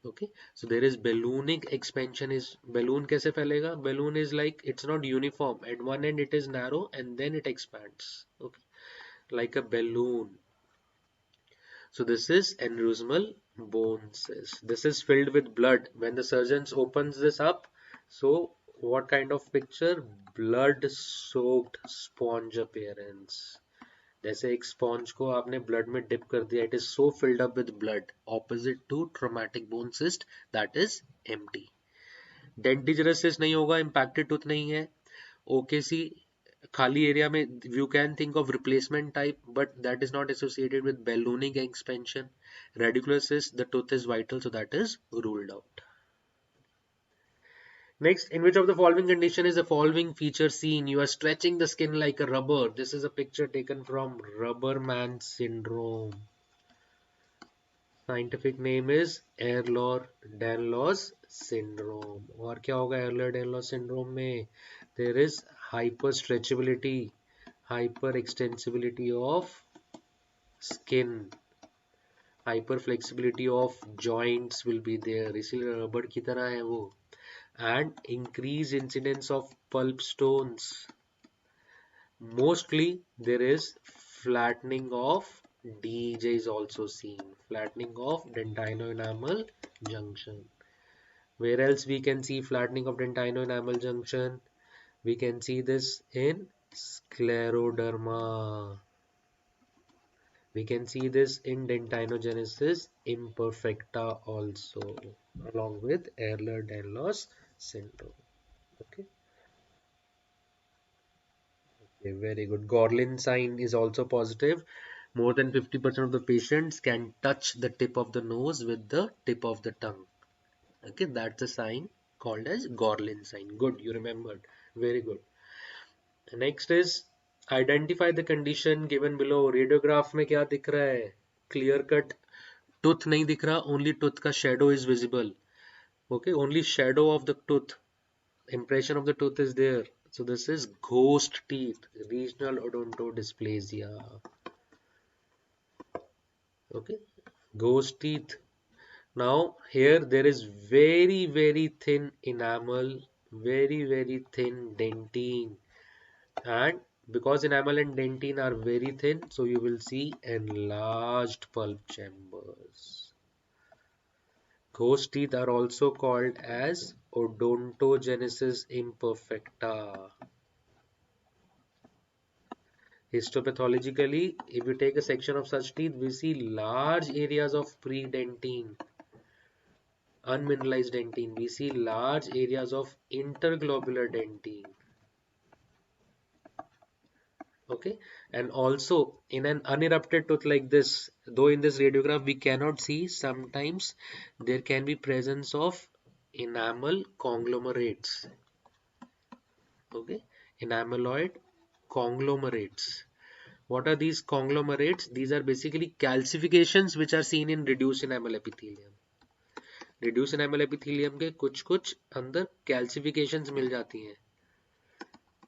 Okay, so there is ballooning expansion. Is balloon कैसे फैलेगा? Balloon is like, it's not uniform. At one end it is narrow and then it expands. Okay, like a balloon. So this is aneurysmal bone cyst. This is filled with blood. When the surgeons opens this up, so what kind of picture? Blood soaked sponge appearance. जैसे एक sponge को आपने blood में dip कर दिया, it is so filled up with blood, opposite to traumatic bone cyst that is empty. Dentigerous cyst नहीं होगा, impacted tooth नहीं है. ओकेसी खाली एरिया में you can think of replacement type, but that is not associated with ballooning expansion. Radicular cyst, the tooth is vital, so that is ruled out. Next, in which of the following condition is the following feature seen? You are stretching the skin like a rubber. This is a picture taken from rubber man syndrome. Scientific name is Ehlers-Danlos syndrome. और क्या होगा Ehlers-Danlos syndrome में? There is hyperstretchability, hyperextensibility of skin, hyperflexibility of joints will be there. इसीलिए रबड़ की तरह है वो. And increased incidence of pulp stones. Mostly there is flattening of DJ is also seen. Flattening of dentino-enamel junction. Where else we can see flattening of dentino-enamel junction? We can see this in scleroderma. We can see this in dentinogenesis imperfecta also, along with Ehlers-Danlos syndrome. Okay. Okay, very good. Gorlin sign is also positive. More than 50% of the patients can touch the tip of the nose with the tip of the tongue. Okay, that's a sign called as Gorlin sign. Good, you remembered. Very good. Next is identify the condition given below. Radiograph में क्या दिख रहा है? Clear cut tooth नहीं दिख रहा, only tooth का shadow is visible. Okay, only shadow of the tooth. Impression of the tooth is there. So this is ghost teeth, regional odontodysplasia. Okay, ghost teeth. Now here there is very thin enamel, very thin dentine, and because enamel and dentine are very thin, so you will see enlarged pulp chambers. Ghost teeth are also called as odontogenesis imperfecta. Histopathologically, if you take a section of such teeth, we see large areas of predentine, unmineralized dentine. We see large areas of interglobular dentine. Okay, and also in an unerupted tooth like this, though in this radiograph we cannot see, sometimes there can be presence of enamel conglomerates. Okay, enameloid conglomerates. What are these conglomerates? These are basically calcifications which are seen in reduced enamel epithelium. Reduced enamel epithelium के कुछ कुछ अंदर calcifications मिल जाती हैं.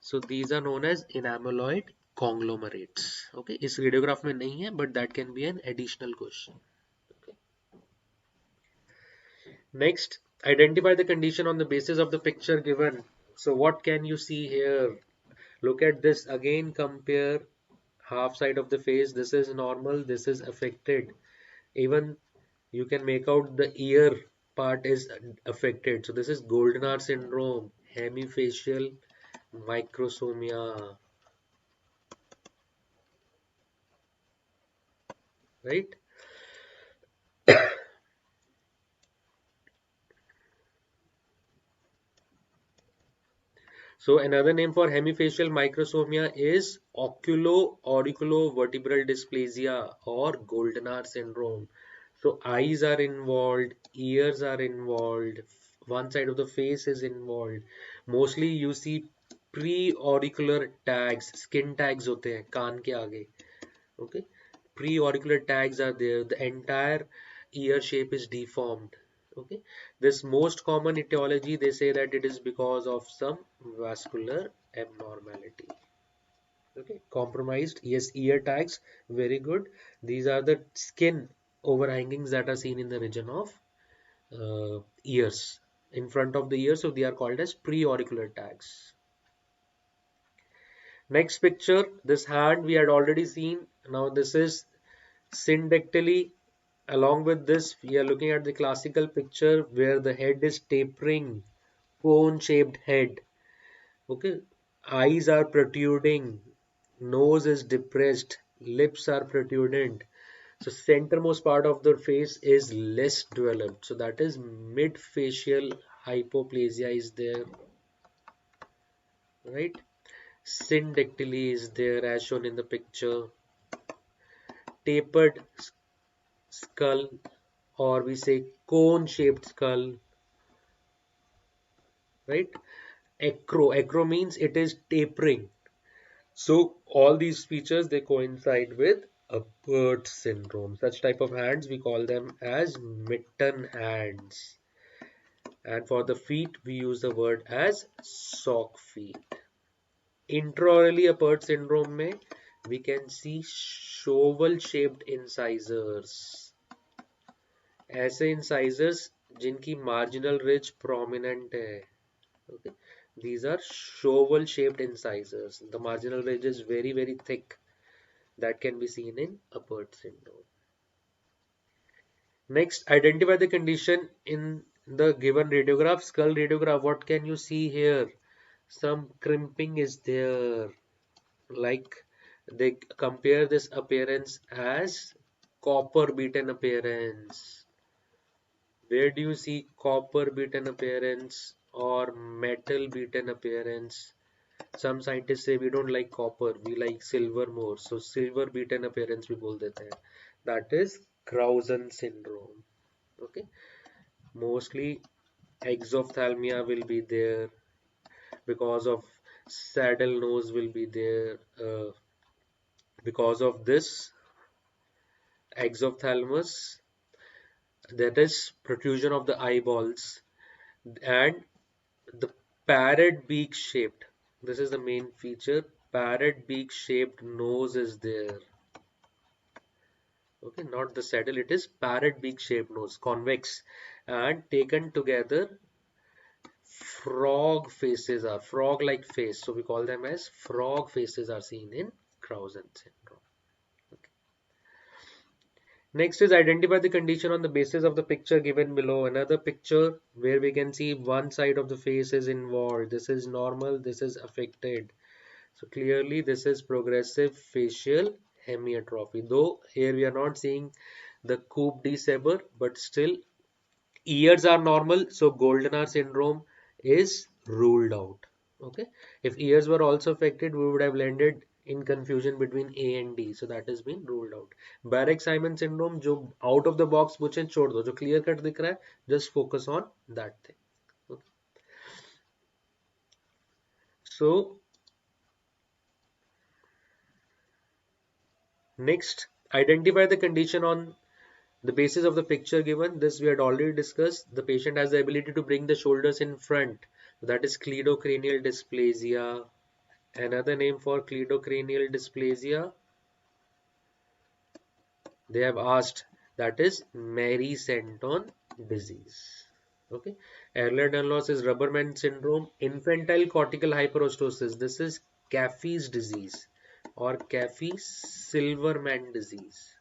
So these are known as enameloid conglomerates. Okay, इस radiograph में नहीं है, but that can be an additional question. Okay. Next, identify the condition on the basis of the picture given. So what can you see here? Look at this again. Compare half side of the face. This is normal. This is affected. Even you can make out the ear part is affected. So this is Goldenhar syndrome, hemifacial microsomia, right? So another name for hemifacial microsomia is oculo-auriculovertebral dysplasia or Goldenhar syndrome. So eyes are involved, ears are involved, one side of the face is involved. Mostly you see pre-auricular tags, skin tags होते हैं कान के आगे. Okay, pre-auricular tags are there. The entire ear shape is deformed. Okay, this most common etiology, they say that it is because of some vascular abnormality. Okay, compromised, yes, ear tags, very good. These are the skin overhangings that are seen in the region of ears, in front of the ear, so they are called as pre-auricular tags. Next picture, this hand we had already seen. Now this is syndactyly. Along with this, we are looking at the classical picture where the head is tapering, cone-shaped head. Okay, eyes are protruding, nose is depressed, lips are protrude. So centermost part of the face is less developed. So that is mid-facial hypoplasia is there, right? Syndactyly is there as shown in the picture. Tapered skull, or we say cone-shaped skull, right? Acro means it is tapering. So all these features, they coincide with Apert syndrome. Such type of hands we call them as mitten hands. And for the feet we use the word as sock feet. Intraorally Apert syndrome में we can see shovel shaped incisors. ऐसे incisors जिनकी marginal ridge prominent है. Okay. These are shovel shaped incisors. The marginal ridge is very very thick. That can be seen in Apert syndrome. Next, identify the condition in the given radiograph. Skull radiograph, what can you see here? Some crimping is there. Like they compare this appearance as copper beaten appearance. Where do you see copper beaten appearance or metal beaten appearance? Some scientists say we don't like copper, we like silver more. So silver beaten appearance we बोल देते हैं. That is Clausen syndrome. Okay. Mostly exophthalmia will be there because of saddle nose will be there. Because of this exophthalmos, that is protrusion of the eyeballs, and the parrot beak shaped. This is the main feature. Parrot beak shaped nose is there. Okay, not the saddle, it is parrot beak shaped nose, convex, and taken together frog faces are frog like face, so we call them as frog faces are seen in Clausen syndrome. Okay. Next is identify the condition on the basis of the picture given below. Another picture where we can see one side of the face is involved. This is normal, this is affected. So clearly this is progressive facial hemiatrophy. Though here we are not seeing the coupe de Seber, but still ears are normal, so golden hour syndrome is ruled out. Okay, if ears were also affected, we would have landed in confusion between A and D, so that has been ruled out. Barrett Simon syndrome, जो out of the box पूछे छोड़ दो, जो clear cut दिख रहा है, just focus on that thing. Okay. So next, identify the condition on the basis of the picture given. This we had already discussed. The patient has the ability to bring the shoulders in front. That is cleidocranial dysplasia. Another name for cleidocranial dysplasia, they have asked, that is Mary Santon disease. Okay. Ehlers-Danlos is Rubberman syndrome. Infantile cortical hyperostosis. This is Caffey's disease or Caffey-Silverman disease.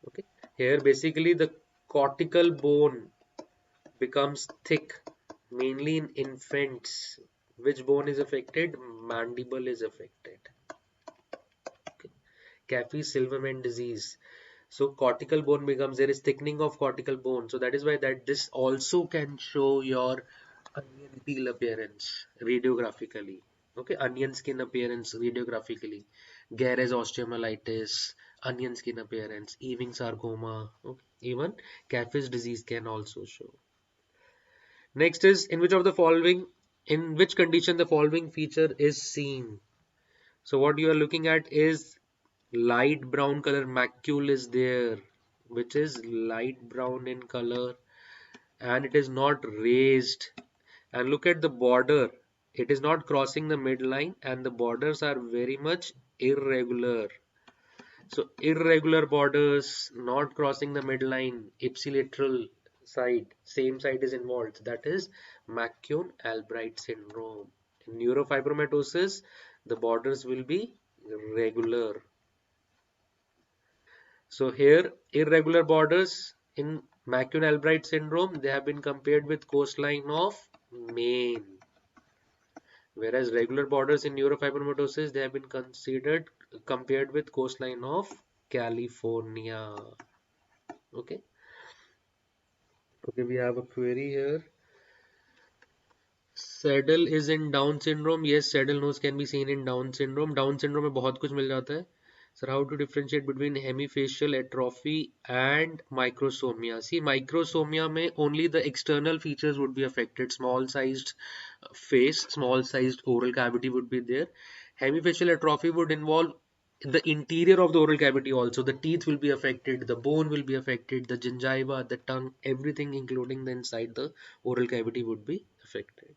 Okay. Here basically the cortical bone becomes thick, mainly in infants. Which bone is affected? Mandible is affected. Okay. Caffey-Silverman disease. So cortical bone becomes, there is thickening of cortical bone. So that is why that this also can show your onion peel appearance radiographically. Okay, onion skin appearance radiographically. Gares osteomyelitis, onion skin appearance, Ewing sarcoma. Okay. Even Caffey's disease can also show. Next is in which condition the following feature is seen. So what you are looking at is light brown color macule is there, which is light brown in color and it is not raised. And look at the border. It is not crossing the midline and the borders are very much irregular. So irregular borders, not crossing the midline, ipsilateral side, same side is involved. That is McCune-Albright syndrome. In neurofibromatosis, the borders will be regular. So here, irregular borders in McCune-Albright syndrome, they have been compared with coastline of Maine. Whereas regular borders in neurofibromatosis, they have been compared with coastline of California. Okay. Okay, we have a query here. Saddle is in Down syndrome. Yes, saddle nose can be seen in Down syndrome. Down syndrome में बहुत कुछ मिल जाता है. Sir, how to differentiate between hemifacial atrophy and microsomia? See, microsomia में only the external features would be affected. Small sized face, small sized oral cavity would be there. Hemifacial atrophy would involve the interior of the oral cavity also. The teeth will be affected, the bone will be affected, the gingiva, the tongue, everything including the inside the oral cavity would be affected.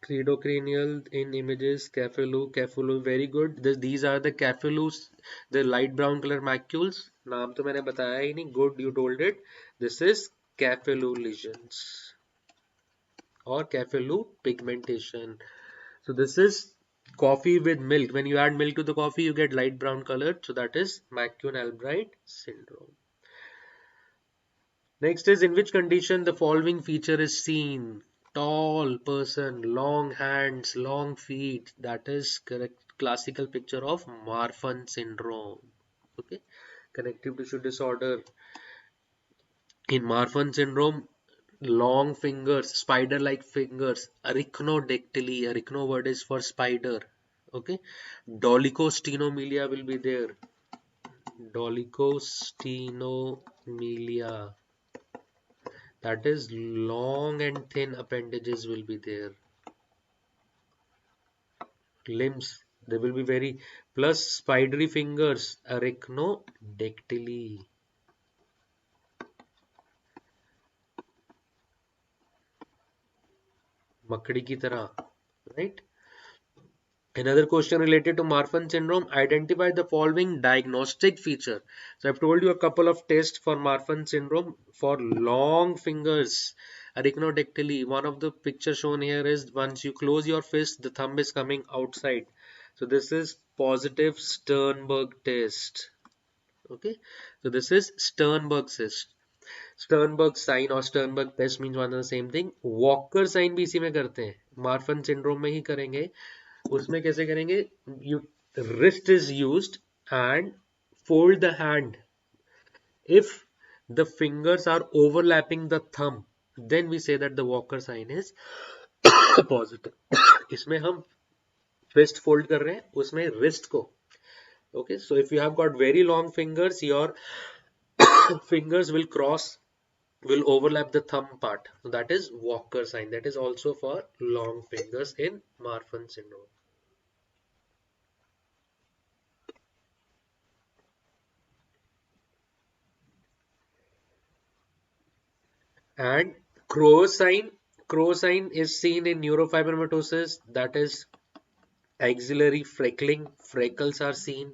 Cleidocranial in images, Cafalo, very good. These are the Cafalus, the light brown color macules. नाम तो मैंने बताया ही नहीं. Good, you told it. This is Cafalo lesions or Cafalo pigmentation. So this is coffee with milk. When you add milk to the coffee, you get light brown colored. So that is McCune-Albright syndrome. Next is in which condition the following feature is seen. Tall person, long hands, long feet. That is correct. Classical picture of Marfan syndrome. Okay. Connective tissue disorder. In Marfan syndrome, long fingers, spider-like fingers, arachnodactyly. Arachno word is for spider. Okay. Dolichostenomelia will be there. Dolichostenomelia. That is long and thin appendages will be there. Limbs, they will be very, plus spidery fingers, arachnodactyly. मकड़ी की तरह, right? Another question related to Marfan syndrome, identify the following diagnostic feature. So I've told you a couple of tests for Marfan syndrome. For long fingers, arachnodactyly, one of the pictures shown here is once you close your fist, the thumb is coming outside. So this is positive Sternberg test. Okay, so this is Sternberg test. Sternberg sign और Sternberg test means one and the same thing. Walker sign भी इसी में करते हैं, Marfan syndrome में ही करेंगे. उसमें कैसे करेंगे? You wrist is used and fold the hand. If the fingers are overlapping the thumb, then we say that the Walker sign is positive. इसमें हम fist fold कर रहे हैं, उसमें wrist को. Okay, so if you have got very long fingers, your fingers will overlap the thumb part. So that is Walker sign. That is also for long fingers in Marfan syndrome. And crow sign, crow sign is seen in neurofibromatosis. That is axillary freckling. Freckles are seen.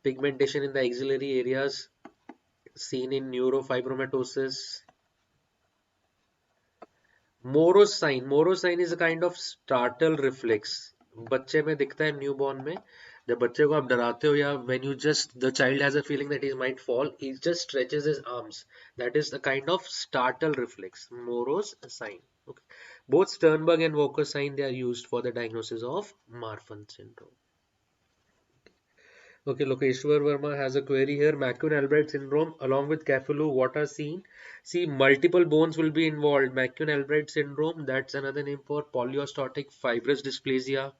Pigmentation in the axillary areas seen in neurofibromatosis. Moro sign is a kind of startle reflex. बच्चे में दिखता है newborn में. जब बच्चे को आप डराते हो या when you just the child has a feeling that he might fall, he just stretches his arms. That is a kind of startle reflex. Moro's sign. Okay. Both Sternberg and Walker sign, they are used for the diagnosis of Marfan syndrome. Okay, Lokeshwar Verma has a query here. McCune-Albright syndrome along with Caffelu, what are seen? See, multiple bones will be involved. McCune-Albright syndrome, that's another name for polyostotic fibrous dysplasia,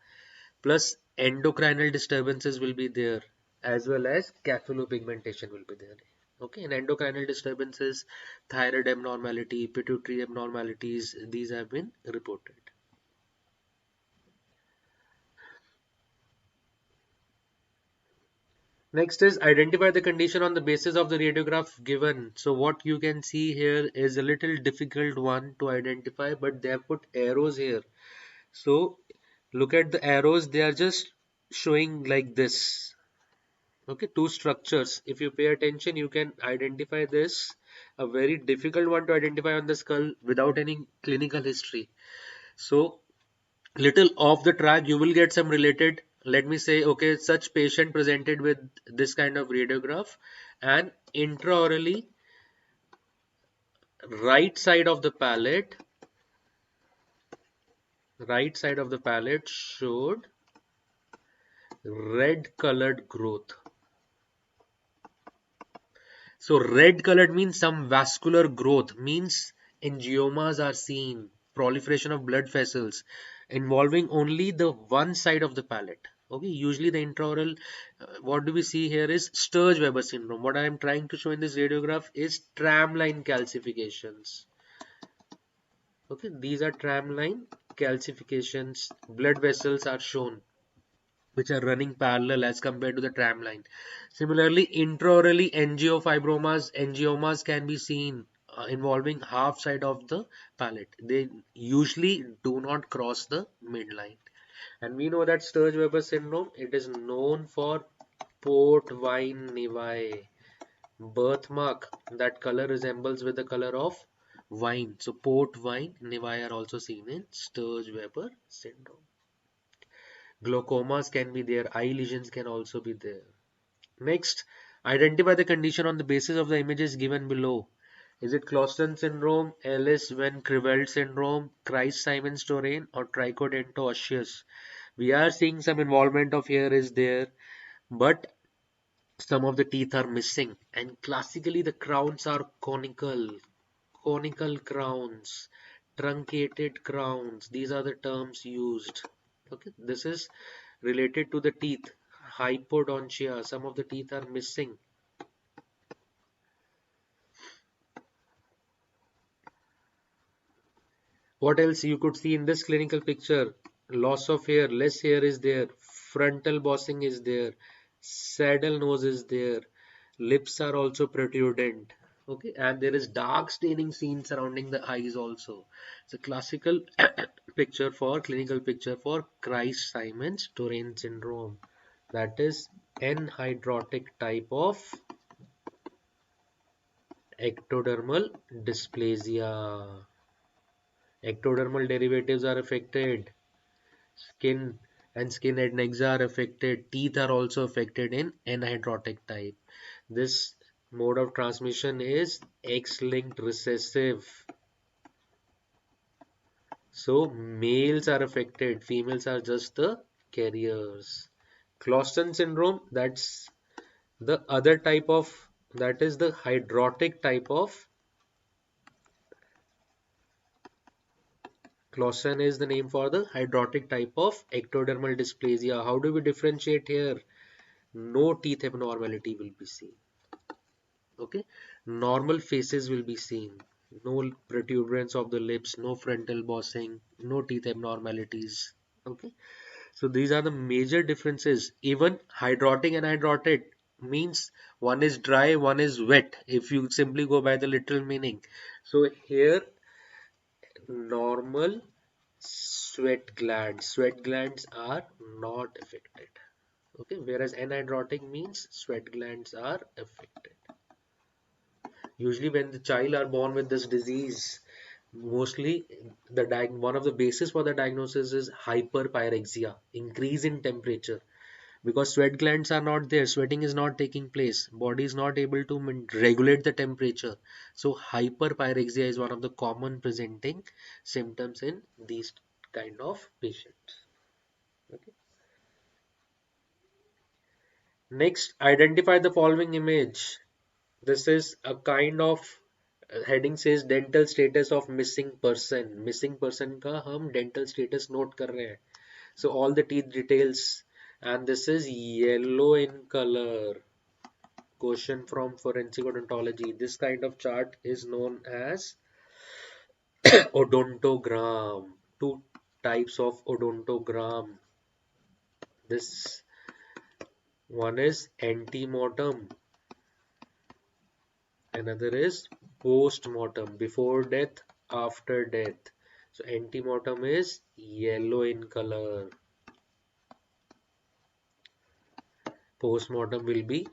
plus endocrinal disturbances will be there, as well as pigmentation will be there. Okay, and endocrinal disturbances, thyroid abnormality, pituitary abnormalities, these have been reported. Next is identify the condition on the basis of the radiograph given. So what you can see here is a little difficult one to identify, but they have put arrows here. So look at the arrows, they are just showing like this. Okay, two structures. If you pay attention, you can identify this. A very difficult one to identify on the skull without any clinical history. So little off the track, you will get some related. Let me say, okay, such patient presented with this kind of radiograph, and intraorally right side of the palate, showed red colored growth. So red colored means some vascular growth, means angiomas are seen, proliferation of blood vessels involving only the one side of the palate. Okay, usually the intraoral, what do we see here is Sturge-Weber syndrome. What I am trying to show in this radiograph is tramline calcifications. Okay, these are tramline calcifications. Blood vessels are shown, which are running parallel as compared to the tram line. Similarly, intraorally angiomas can be seen involving half side of the palate. They usually do not cross the midline. And we know that Sturge-Weber syndrome, it is known for port wine nevi, birthmark. That color resembles with the color of wine. So port wine nevi are also seen in Sturge-Weber syndrome. Glaucomas can be there, eye lesions can also be there. Next, identify the condition on the basis of the images given below. Is it Clausen syndrome, Ellis Van Creveld syndrome, Christ-Simons-Touraine, or trichodonto-osseous? We are seeing some involvement of hair is there, but some of the teeth are missing, and classically the crowns are conical crowns, truncated crowns. These are the terms used. Okay, this is related to the teeth. Hypodontia, some of the teeth are missing. What else you could see in this clinical picture? Loss of hair, less hair is there, frontal bossing is there, saddle nose is there, lips are also protrudent. Okay, and there is dark staining seen surrounding the eyes also. It's a classical picture for clinical picture for Christ-Simons-Touraine syndrome. That is anhydrotic type of ectodermal dysplasia. Ectodermal derivatives are affected. Skin, And skin and legs are affected. Teeth are also affected in anhydrotic type. This mode of transmission is X-linked recessive. So males are affected, females are just the carriers. Clausen syndrome, that's the other type of, that is the hydrotic type of. Clausen is the name for the hydrotic type of ectodermal dysplasia. How do we differentiate here? No teeth abnormality will be seen. Okay, normal faces will be seen. No protuberance of the lips, no frontal bossing, no teeth abnormalities. Okay, so these are the major differences. Even hydrotic and hydrotic means one is dry, one is wet, if you simply go by the literal meaning. So here normal sweat glands are not affected. Okay, whereas anhydrotic means sweat glands are affected. Usually when the child are born with this disease, mostly one of the basis for the diagnosis is hyperpyrexia, increase in temperature, because sweat glands are not there, sweating is not taking place, body is not able to regulate the temperature. So hyperpyrexia is one of the common presenting symptoms in these kind of patients. Okay. Next, identify the following image. This is a kind of heading says dental status of missing person. Missing person का हम dental status note कर रहे हैं. So all the teeth details, and this is yellow in color. Question from forensic odontology. This kind of chart is known as odontogram. Two types of odontogram. This one is antemortem. Another is post-mortem, before death, after death. So antemortem is yellow in color. Post-mortem will be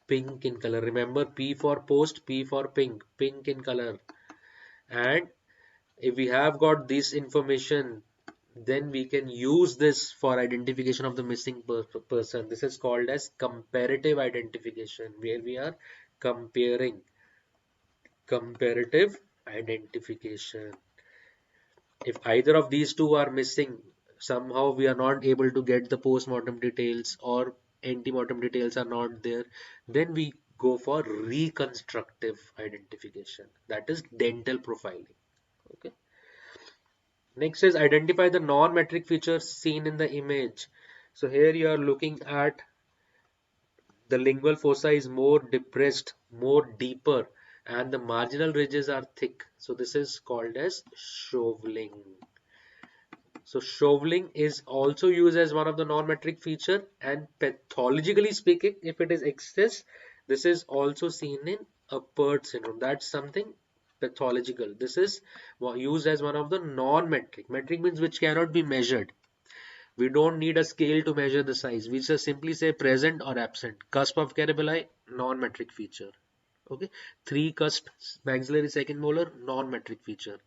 pink in color. Remember, P for post, P for pink, pink in color. And if we have got this information, then we can use this for identification of the missing person. This is called as comparative identification, where we are comparing. Comparative identification. If either of these two are missing, somehow we are not able to get the post-mortem details or anti-mortem details are not there, then we go for reconstructive identification. That is dental profiling. Okay. Next is identify the non-metric features seen in the image. So here you are looking at the lingual fossa is more depressed, more deeper, and the marginal ridges are thick. So this is called as shoveling. So shoveling is also used as one of the non-metric feature, and pathologically speaking, if it is excess, this is also seen in Apert syndrome. That's something pathological. This is used as one of the non-metric. Metric means which cannot be measured. We don't need a scale to measure the size. We just simply say present or absent. Cusp of carabali, non-metric feature. Okay, three cusp maxillary second molar, non-metric feature.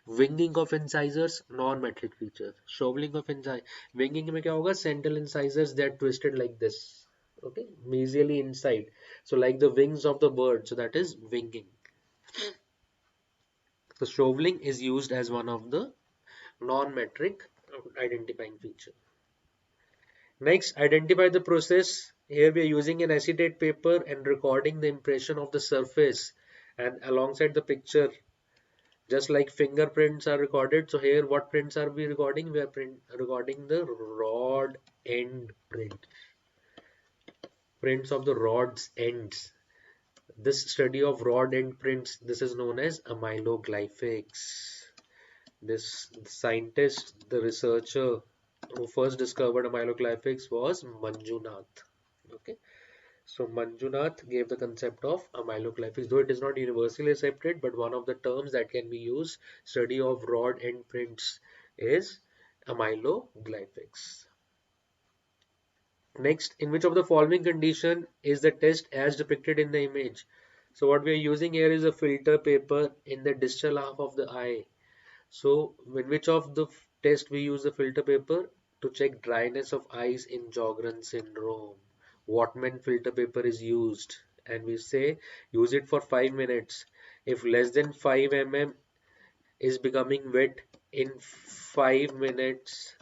Winging of incisors, non-metric feature. Shoveling of incisors. Winging में क्या होगा? Central incisors, they are twisted like this. Okay, mesially inside. So like the wings of the bird. So that is winging. So shoveling is used as one of the non-metric identifying feature. Next, identify the process. Here we are using an acetate paper and recording the impression of the surface, and alongside the picture, just like fingerprints are recorded. So here what prints are we recording? We are recording the rod end print. Prints of the rod's ends. This study of rod end prints, this is known as amyloglyphics. This scientist, the researcher who first discovered amyloglyphics was Manjunath. Okay, so Manjunath gave the concept of amyloglyphics, though it is not universally accepted, but one of the terms that can be used, study of rod end prints, is amyloglyphics. Next, in which of the following condition is the test as depicted in the image? So what we are using here is a filter paper in the distal half of the eye. So in which of the test we use the filter paper? to check dryness of eyes in Sjogren's syndrome. Whatman filter paper is used, and we say use it for 5 minutes. If less than 5 mm is becoming wet in 5 minutes,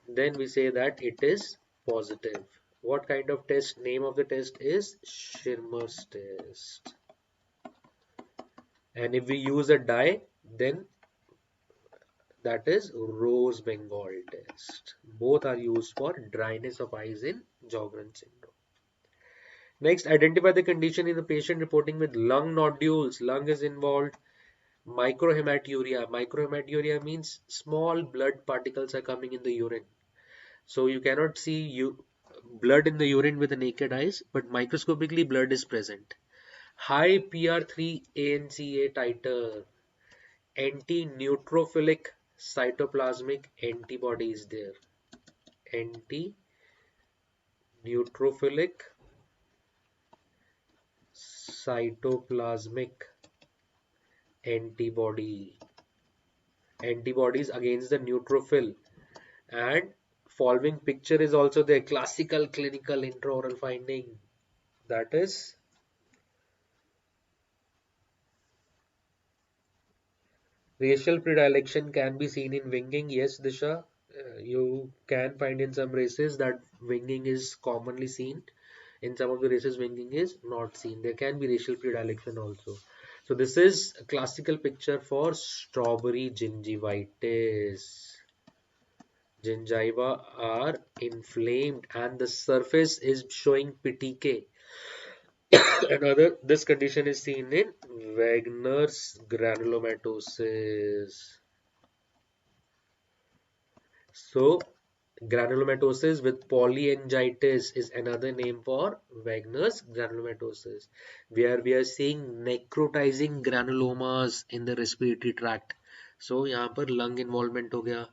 then we say that it is positive. What kind of test? Name of the test is Schirmer's test. And if we use a dye, then that is Rose Bengal test. Both are used for dryness of eyes in Sjogren's syndrome. Next, identify the condition in the patient reporting with lung nodules. Lung is involved. Microhematuria. Microhematuria means small blood particles are coming in the urine. So you cannot see blood in the urine with the naked eyes, but microscopically blood is present. High PR3 ANCA titer. Anti-neutrophilic cytoplasmic antibody is there. Anti-neutrophilic cytoplasmic antibody. Antibodies against the neutrophil. And following picture is also the classical clinical intraoral finding. That is racial predilection can be seen in winging. Yes, Disha, you can find in some races that winging is commonly seen. In some of the races, winging is not seen. There can be racial predilection also. So this is a classical picture for strawberry gingivitis. Gingiva are inflamed and the surface is showing petechiae. Another, this condition is seen in Wegener's granulomatosis. So, granulomatosis with polyangiitis is another name for Wegener's granulomatosis, where we are seeing necrotizing granulomas in the respiratory tract. So, यहाँ पर lung involvement हो गया,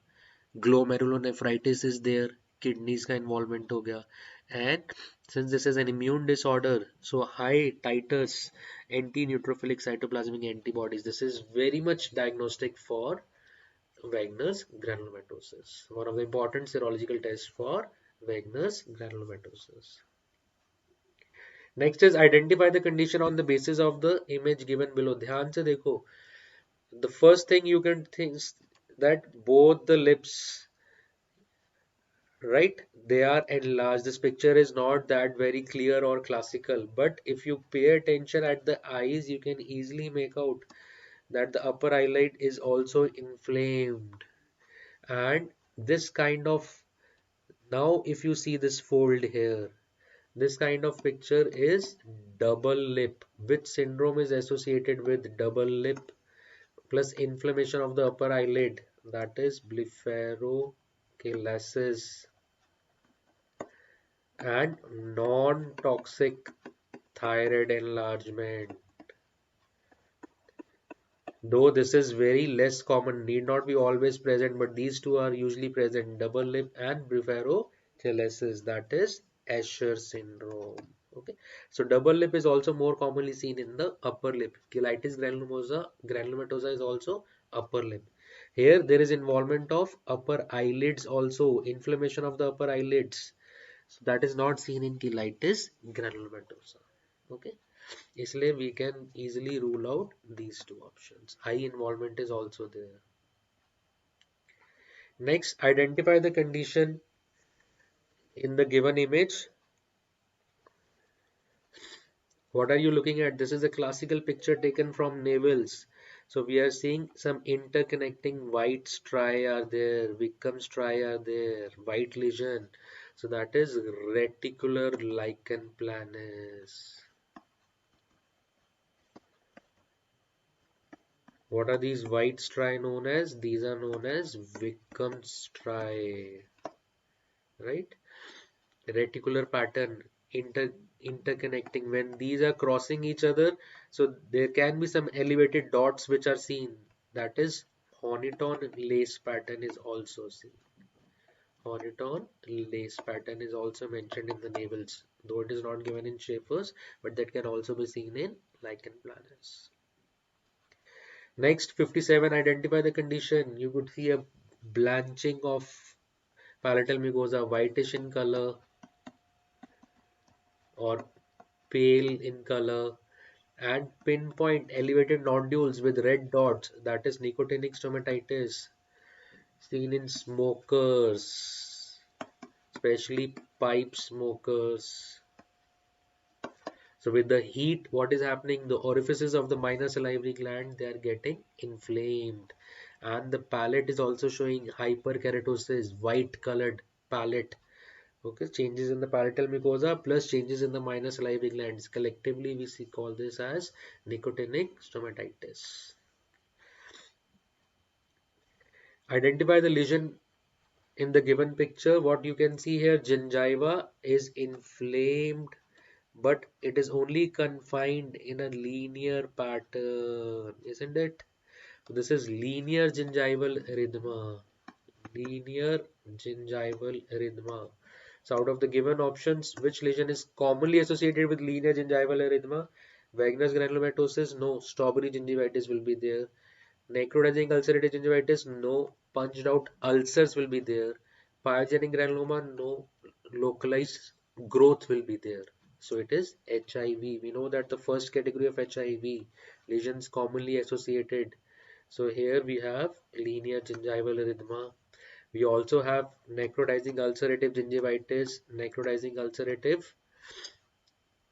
glomerulonephritis is there, kidneys का involvement हो गया, and since this is an immune disorder, so high titers anti-neutrophilic cytoplasmic antibodies. This is very much diagnostic for Wegener's granulomatosis, one of the important serological tests for Wegener's granulomatosis. Next is identify the condition on the basis of the image given below. ध्यान से देखो. The first thing you can think that both the lips, right, they are enlarged. This picture is not that very clear or classical, but if you pay attention at the eyes, you can easily make out that the upper eyelid is also inflamed. And this kind of, now if you see this fold here, this kind of picture is double lip. Which syndrome is associated with double lip plus inflammation of the upper eyelid? That is blepharochalasis and non-toxic thyroid enlargement. Though this is very less common, need not be always present, but these two are usually present, double lip and blepharochalasis, that is Usher syndrome. Okay, so double lip is also more commonly seen in the upper lip. Cheilitis granulomatosa is also upper lip. Here there is involvement of upper eyelids also, inflammation of the upper eyelids. So that is not seen in cheilitis granulomatosa. Okay. इसलिए we can easily rule out these two options. Eye involvement is also there. Next, identify the condition in the given image. What are you looking at? This is a classical picture taken from navels. So we are seeing some interconnecting white striae are there, Wickham striae are there, white lesion. So that is reticular lichen planus. What are these white striae known as? These are known as Wickham striae, right? Reticular pattern interconnecting. When these are crossing each other, so there can be some elevated dots which are seen. That is Honiton lace pattern is also seen. Honiton lace pattern is also mentioned in the navels, though it is not given in Schaeffer's, but that can also be seen in lichen planus. Next, 57, identify the condition. You could see a blanching of palatal mucosa whitish in color or pale in color, and pinpoint elevated nodules with red dots, that is nicotinic stomatitis, seen in smokers, especially pipe smokers. So with the heat, what is happening? The orifices of the minor salivary gland, they are getting inflamed, and the palate is also showing hyperkeratosis, white colored palate. Okay, changes in the palatal mucosa plus changes in the minor salivary glands. Collectively, we call this as nicotinic stomatitis. Identify the lesion in the given picture. What you can see here, gingiva is inflamed, but it is only confined in a linear pattern, isn't it? So this is linear gingival erythema. Linear gingival erythema. So out of the given options, which lesion is commonly associated with linear gingival erythema? Vagus granulomatosis? No. Strawberry gingivitis will be there. Necrotizing ulcerative gingivitis? No. Punched out ulcers will be there. Pyogenic granuloma? No. Localized growth will be there. So it is HIV. We know that the first category of HIV, lesions commonly associated. So here we have linear gingival erythema. We also have necrotizing ulcerative gingivitis, necrotizing ulcerative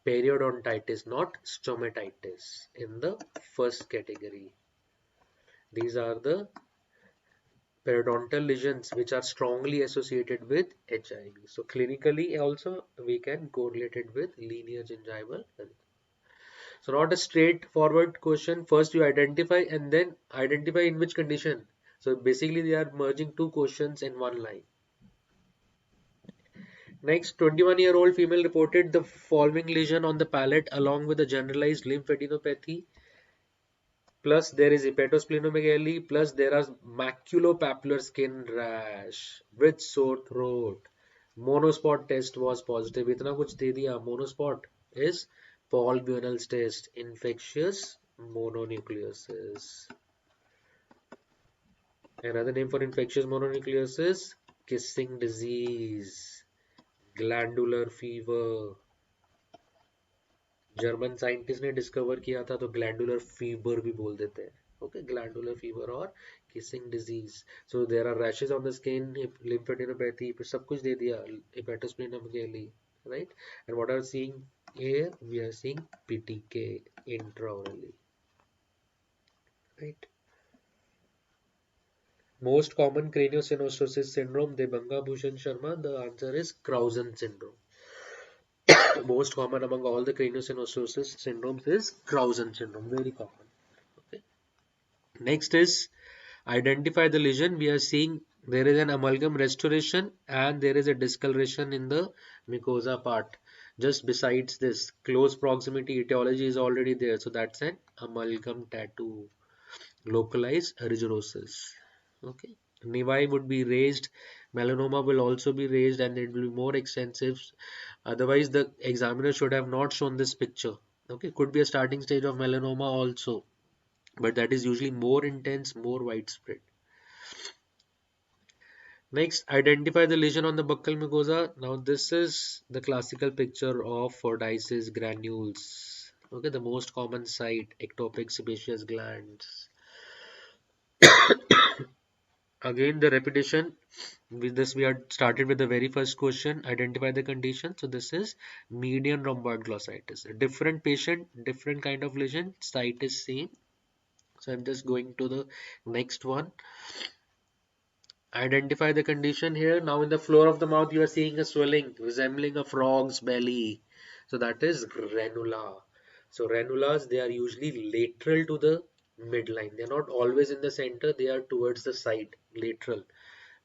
periodontitis, not stomatitis in the first category. These are the periodontal lesions which are strongly associated with HIV. So clinically also we can correlate it with linear gingival. So not a straightforward question. First you identify and then identify in which condition. So basically they are merging two questions in one line. Next, 21-year-old female reported the following lesion on the palate along with a generalized lymphadenopathy. Plus, there is hepatosplenomegaly. Plus, there are maculopapular skin rash with sore throat. Monospot test was positive. इतना कुछ दे दिया. Monospot is Paul Bunel's test. Infectious mononucleosis. Another name for infectious mononucleosis, kissing disease, glandular fever. German scientist ने discover किया था तो glandular fever भी बोल देते हैं. Okay, glandular fever or kissing disease. So there are rashes on the skin, lymphadenopathy, सब कुछ दे दिया, hepatosplenomegaly, right? And what are we seeing here? We are seeing PTK intraorally, right? Most common craniosynostosis syndrome, Debanga Bhushan Sharma. The answer is Clausen syndrome. Most common among all the craniosynostosis syndromes is Clausen syndrome, very common. Okay. Next is identify the lesion. We are seeing there is an amalgam restoration and there is a discoloration in the mucosa part. Just besides this, close proximity etiology is already there. So that's an amalgam tattoo. Localized argirosis. Okay. Nevi would be raised. Melanoma will also be raised and it will be more extensive. Otherwise, the examiner should have not shown this picture. Okay. Could be a starting stage of melanoma also, but that is usually more intense, more widespread. Next, identify the lesion on the buccal mucosa. Now, this is the classical picture of Fordyce's granules. Okay, the most common site, ectopic sebaceous glands. Again, the repetition. With this, we had started with the very first question. Identify the condition. So this is median rhomboid glossitis. A different patient, different kind of lesion. Site is same. So I'm just going to the next one. Identify the condition here. Now in the floor of the mouth you are seeing a swelling resembling a frog's belly. So that is ranula. So ranulas, they are usually lateral to the midline. They are not always in the center. They are towards the side, lateral.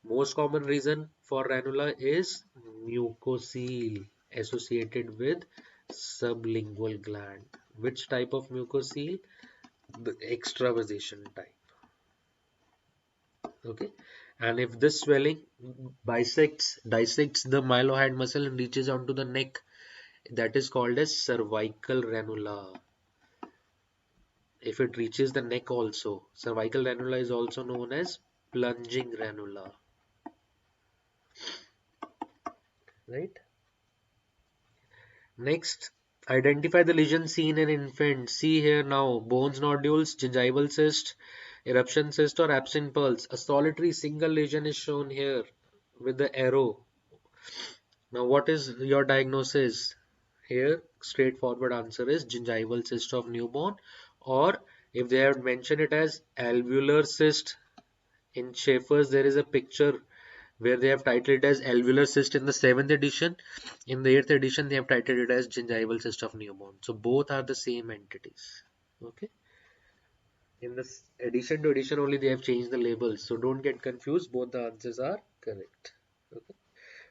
Most common reason for ranula is mucocele associated with sublingual gland. Which type of mucocele? The extravasation type. Okay, and if this swelling dissects the mylohyoid muscle and reaches onto the neck, that is called as cervical ranula. If it reaches the neck also, cervical ranula is also known as plunging ranula. right? Next, identify the lesion seen in infant. See here now, bones, nodules, gingival cyst, eruption cyst or absent pulse. A solitary single lesion is shown here with the arrow. Now what is your diagnosis? Here, straightforward answer is gingival cyst of newborn, or if they have mentioned it as alveolar cyst, in Schaeffer's there is a picture where they have titled it as alveolar cyst in the 7th edition. In the 8th edition, they have titled it as gingival cyst of newborn. So both are the same entities. Okay. In this edition to edition only they have changed the labels. So don't get confused. Both the answers are correct. Okay.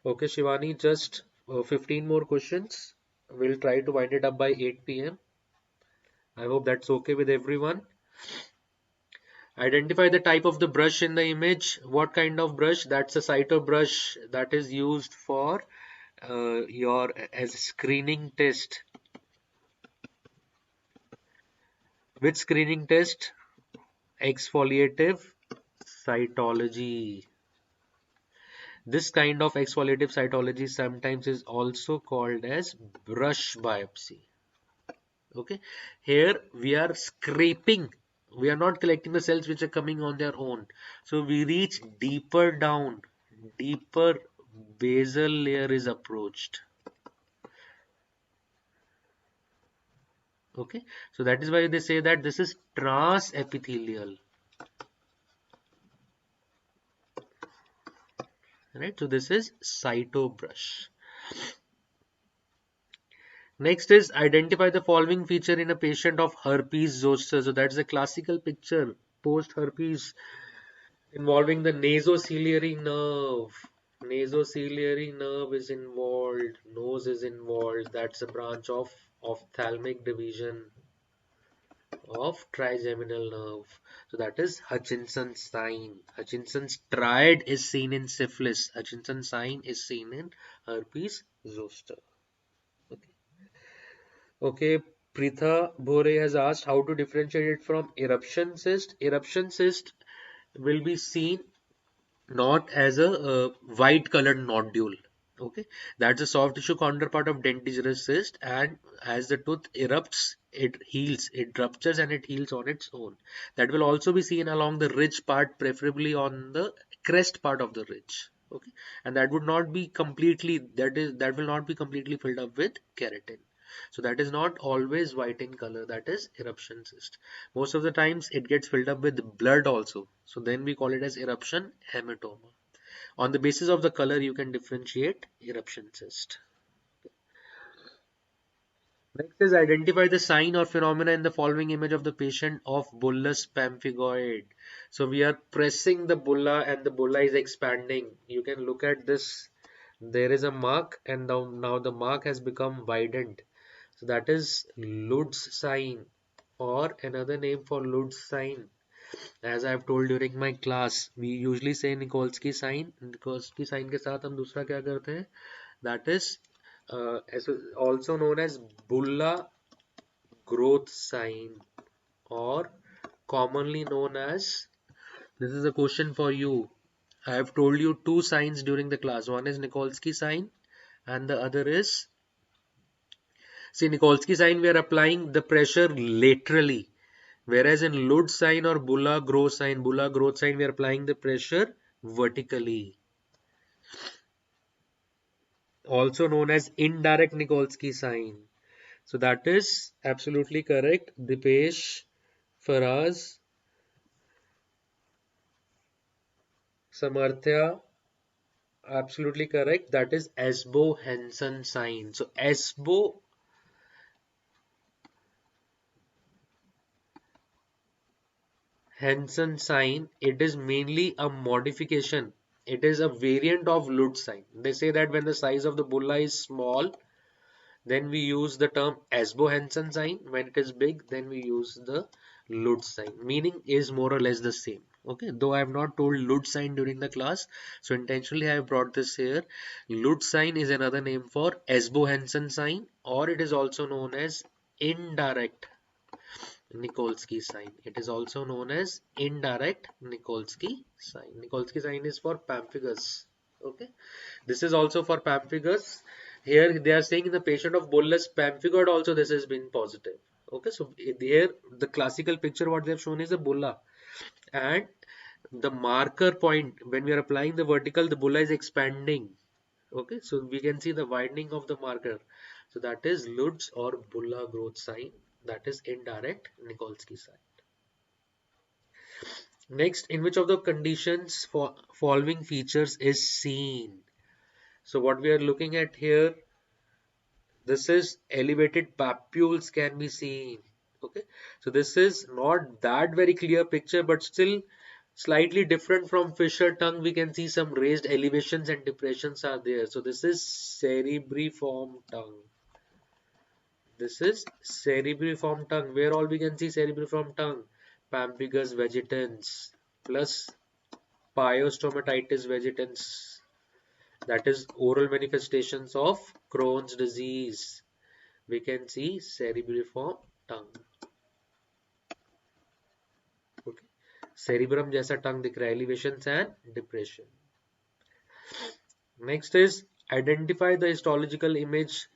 Okay, Shivani, just 15 more questions. We'll try to wind it up by 8 p.m. I hope that's okay with everyone. Identify the type of the brush in the image. What kind of brush? That's a cyto brush that is used for your as a screening test. Which screening test? Exfoliative cytology. This kind of exfoliative cytology sometimes is also called as brush biopsy. Okay, here we are scraping. We are not collecting the cells which are coming on their own. So we reach deeper down, deeper basal layer is approached. Okay, so that is why they say that this is transepithelial. Right, so this is cytobrush. Next is identify the following feature in a patient of herpes zoster. So that's a classical picture post herpes involving the nasociliary nerve. Nasociliary nerve is involved, nose is involved. That's a branch of ophthalmic division of trigeminal nerve. So that is Hutchinson's sign. Hutchinson's triad is seen in syphilis. Hutchinson's sign is seen in herpes zoster. Okay. Okay, Pritha Bhore has asked how to differentiate it from eruption cyst. Eruption cyst will be seen not as a white colored nodule. Okay, that's a soft tissue counterpart of dentigerous cyst, and as the tooth erupts, it heals, it ruptures and it heals on its own. That will also be seen along the ridge part, preferably on the crest part of the ridge. Okay, and that would not be completely, that will not be completely filled up with keratin. So that is not always white in color, that is eruption cyst. Most of the times it gets filled up with blood also. So then we call it as eruption hematoma. On the basis of the color, you can differentiate eruption cyst. Next is identify the sign or phenomena in the following image of the patient of bullous pemphigoid. So we are pressing the bulla and the bulla is expanding. You can look at this. There is a mark and now the mark has become widened. So that is Lud's sign, or another name for Lud's sign. As I have told during my class, we usually say Nikolsky sign. Nikolsky sign के साथ हम दूसरा क्या करते हैं? That is also known as Bulla growth sign, or commonly known as. This is a question for you. I have told you two signs during the class. One is Nikolsky sign, and the other is. See, Nikolsky sign we are applying the pressure laterally. Whereas in Lud sign or Bulla growth sign, we are applying the pressure vertically. Also known as indirect Nikolsky sign. So that is absolutely correct. Dipesh, Faraz, Samarthya, absolutely correct. That is Esbo-Henson sign. So Esbo-Henson sign, it is mainly a modification. It is a variant of Lud sign. They say that when the size of the bulla is small, then we use the term Esbo-Henson sign. When it is big, then we use the Lud sign. Meaning is more or less the same. Okay, though I have not told Lud sign during the class, so intentionally I have brought this here. Lud sign is another name for Esbo-Henson sign, or it is also known as indirect Nikolsky sign. It is also known as indirect Nikolsky sign. Nikolsky sign is for pemphigus. Okay, this is also for pemphigus. Here they are saying in the patient of bullous pemphigoid also this has been positive. Okay, so here the classical picture what they have shown is a bulla, and the marker point when we are applying the vertical, the bulla is expanding. Okay, so we can see the widening of the marker. So that is Lutz or bulla growth sign. That is indirect Nikolsky sign. Next, in which of the conditions for following features is seen? So what we are looking at here, this is elevated papules can be seen. Okay, so this is not that very clear picture, but still slightly different from Fisher tongue. We can see some raised elevations and depressions are there. So this is cerebriform tongue. This is cerebriform tongue. Where all we can see cerebriform tongue? Pemphigus vegetans plus Pyostomatitis vegetans. That is oral manifestations of Crohn's disease. We can see cerebriform tongue. Okay. Cerebrum जैसा tongue दिख रहा है, elevations and depression. Next is identify the histological image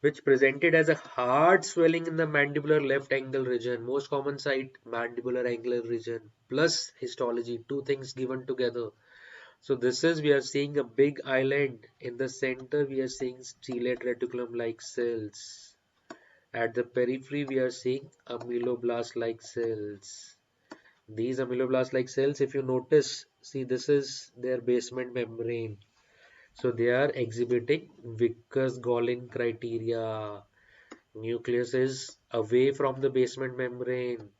which presented as a hard swelling in the mandibular left angle region. Most common site, mandibular angular region plus histology, two things given together. So this is, we are seeing a big island. In the center, we are seeing stellate reticulum-like cells. At the periphery, we are seeing ameloblast-like cells. These ameloblast-like cells, if you notice, see this is their basement membrane. So they are exhibiting Vickers-Gaulian criteria. Nucleus is away from the basement membrane.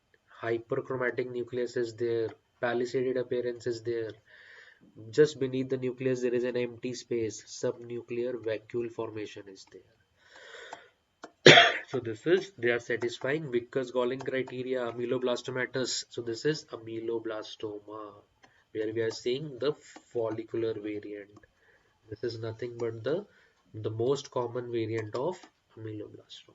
Hyperchromatic nucleus is there. Palisaded appearance is there. Just beneath the nucleus, there is an empty space. Subnuclear vacuole formation is there. So this is, they are satisfying Vickers-Gaulian criteria, ameloblastomatous. So this is ameloblastoma, where we are seeing the follicular variant. This is nothing but the most common variant of ameloblastoma.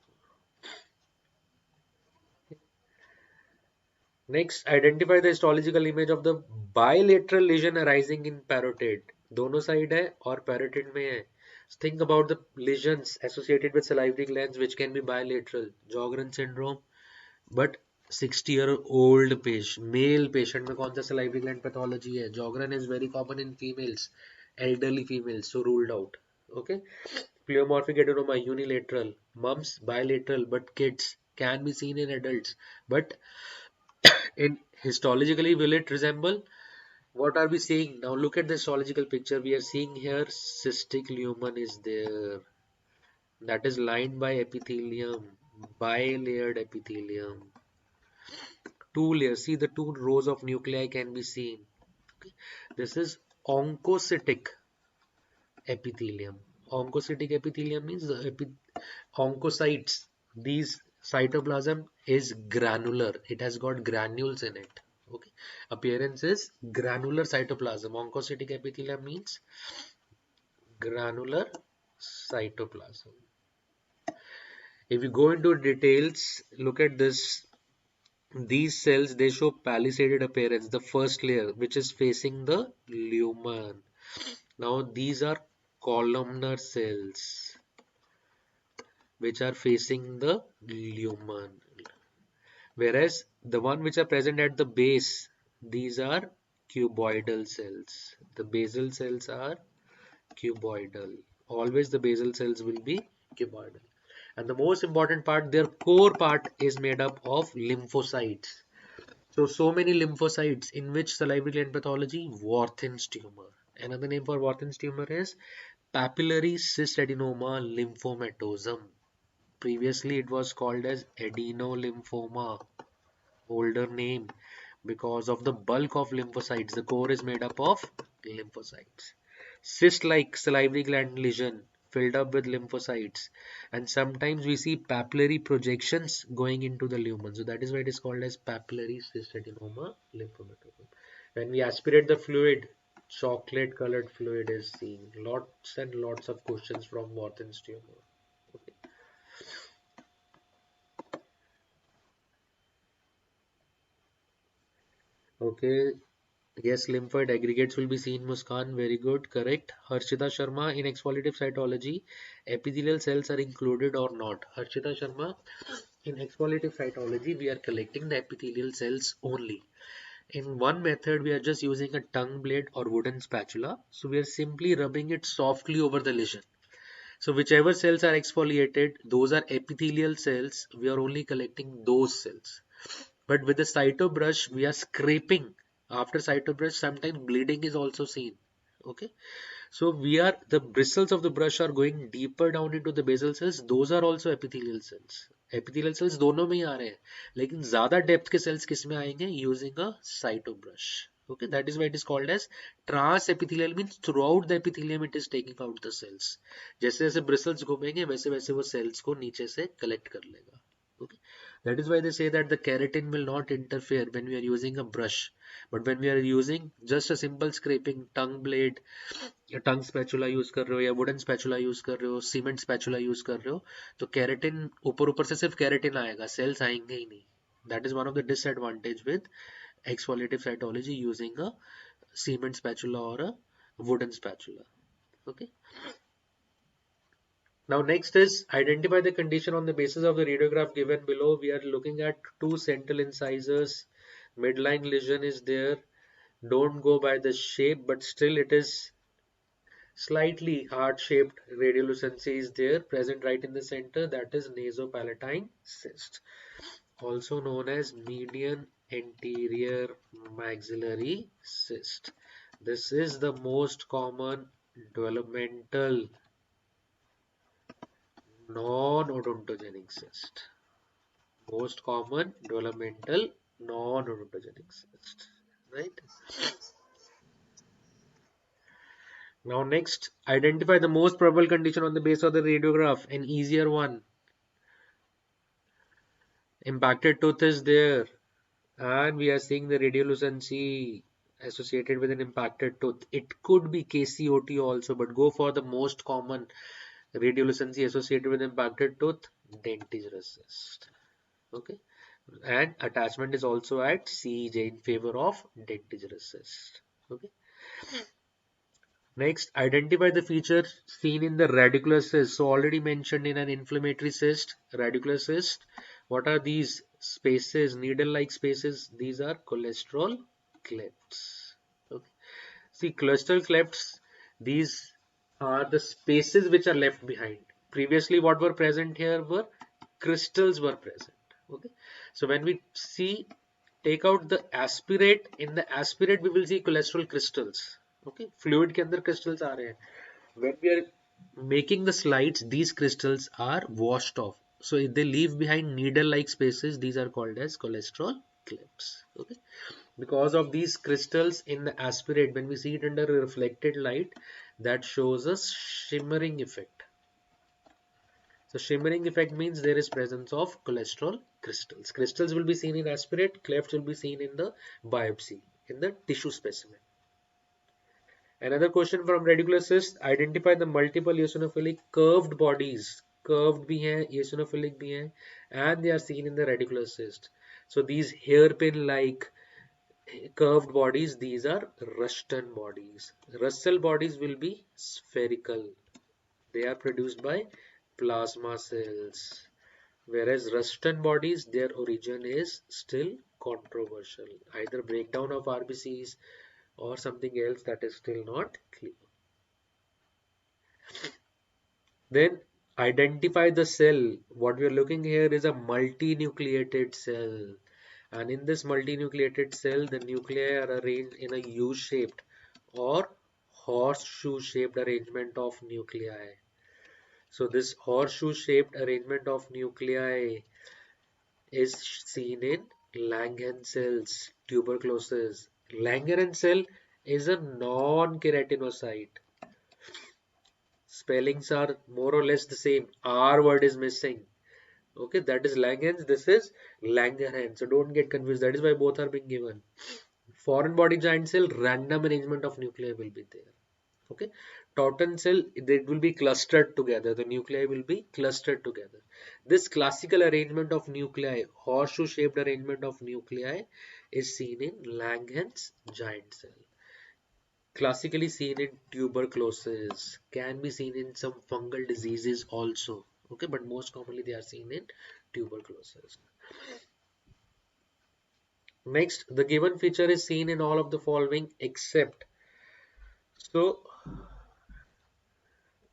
Next, identify the histological image of the bilateral lesion arising in parotid. दोनों side है और parotid में है. Think about the lesions associated with salivary glands which can be bilateral. Sjogren syndrome, but 60-year-old patient, male patient में कौन सा salivary gland pathology है? Sjogren is very common in females, elderly females, so ruled out. Okay. Pleomorphic adenoma unilateral, mumps bilateral, but kids can be seen in adults. But in histologically, will it resemble? What are we seeing? Now look at the histological picture. We are seeing here cystic lumen is there. That is lined by epithelium, bilayered epithelium. Two layers. See the two rows of nuclei can be seen. Okay. This is oncocytic epithelium. Oncocytic epithelium means the oncocytes. These cytoplasm is granular. It has got granules in it. Okay. Appearance is granular cytoplasm. Oncocytic epithelium means granular cytoplasm. If you go into details, look at this. These cells, they show palisaded appearance. The first layer, which is facing the lumen. Now these are columnar cells, which are facing the lumen. Whereas the one which are present at the base, these are cuboidal cells. The basal cells are cuboidal. Always the basal cells will be cuboidal. And the most important part, their core part is made up of lymphocytes. So many lymphocytes in which salivary gland pathology, Warthin's tumor. Another name for Warthin's tumor is papillary cystadenoma lymphomatosum. Previously it was called as adenolymphoma, older name, because of the bulk of lymphocytes. The core is made up of lymphocytes. Cyst-like salivary gland lesion filled up with lymphocytes, and sometimes we see papillary projections going into the lumen. So that is why it is called as papillary cystadenoma lymphomatosum. When we aspirate the fluid, chocolate colored fluid is seen. Lots and lots of questions from Warthin's tumor. Okay. Okay. Yes, lymphoid aggregates will be seen, Muskan. Very good, correct. Harshita Sharma, in exfoliative cytology, epithelial cells are included or not? Harshita Sharma, in exfoliative cytology, we are collecting the epithelial cells only. In one method, we are just using a tongue blade or wooden spatula. So we are simply rubbing it softly over the lesion. So whichever cells are exfoliated, those are epithelial cells. We are only collecting those cells. But with the cyto brush, we are scraping. After cyto brush, sometimes bleeding is also seen. Okay. So the bristles of the brush are going deeper down into the basal cells. Those are also epithelial cells. Epithelial cells दोनों में ही आ रहे हैं, लेकिन ज्यादा depth के cells किस में आएंगे? Using a cyto brush. Okay, that is why it is called as trans epithelial, means throughout the epithelium it is taking out the cells. जैसे जैसे bristles घूमेंगे वैसे वैसे वो cells को नीचे से collect कर लेगा. Okay, that is why they say that the keratin will not interfere when we are using a brush, but when we are using just a simple scraping, tongue blade या टंग spatula use कर रहे हो या wooden spatula use कर रहे हो, cement spatula use कर रहे हो, तो कैरेटिन ऊपर ऊपर से सिर्फ कैरेटिन आएगा, सेल्स आएंगे ही नहीं. That is one of the disadvantage with exfoliative cytology using a cement spatula or a wooden spatula. Okay. Now next is identify the condition on the basis of the radiograph given below. We are looking at two central incisors. Midline lesion is there. Don't go by the shape, but still it is slightly heart-shaped radiolucency is there, present right in the center. That is nasopalatine cyst, also known as median anterior maxillary cyst. This is the most common developmental non-odontogenic cyst. Most common developmental non-odontogenic cyst. Right? Now next, identify the most probable condition on the base of the radiograph. An easier one. Impacted tooth is there, and we are seeing the radiolucency associated with an impacted tooth. It could be KCOT also, but go for the most common radiolucency associated with impacted tooth, dentigerous cyst. Okay, and attachment is also at CEJ in favor of dentigerous cyst. Okay. Next, identify the feature seen in the radicular cyst. So already mentioned in an inflammatory cyst, radicular cyst. What are these spaces, needle-like spaces? These are cholesterol clefts. Okay. See, cholesterol clefts, these are the spaces which are left behind. Previously, what were present here were crystals were present. Okay. So when we see, take out the aspirate, in the aspirate we will see cholesterol crystals. Okay, fluid के अंदर crystals आ रहे हैं. When we are making the slides, these crystals are washed off. So if they leave behind needle-like spaces, these are called as cholesterol clefts. Okay, because of these crystals in the aspirate, when we see it under a reflected light, that shows a shimmering effect. So shimmering effect means there is presence of cholesterol crystals. Crystals will be seen in aspirate, clefts will be seen in the biopsy, in the tissue specimen. Another question from radicular cyst, identify the multiple eosinophilic curved bodies. Curved भी हैं, eosinophilic भी हैं, and they are seen in the radicular cyst. So these hairpin like curved bodies, these are Rushton bodies. Russell bodies will be spherical. They are produced by plasma cells. Whereas Rushton bodies, their origin is still controversial. Either breakdown of RBCs or something else that is still not clear. Then identify the cell. What we are looking here is a multinucleated cell. And in this multinucleated cell, the nuclei are arranged in a U-shaped or horseshoe-shaped arrangement of nuclei. So this horseshoe-shaped arrangement of nuclei is seen in Langerhans cells, tuberculosis. Langerhans cell is a non-keratinocyte. Spellings are more or less the same. R word is missing. Okay, that is Langerhans. This is Langerhans. So don't get confused. That is why both are being given. Foreign body giant cell, random arrangement of nuclei will be there. Okay. Tauten cell, they will be clustered together. The nuclei will be clustered together. This classical arrangement of nuclei, horseshoe-shaped arrangement of nuclei, is seen in Langerhans giant cell. Classically seen in tuberculosis, can be seen in some fungal diseases also. Okay, but most commonly they are seen in tuberculosis. Next, the given feature is seen in all of the following except. So,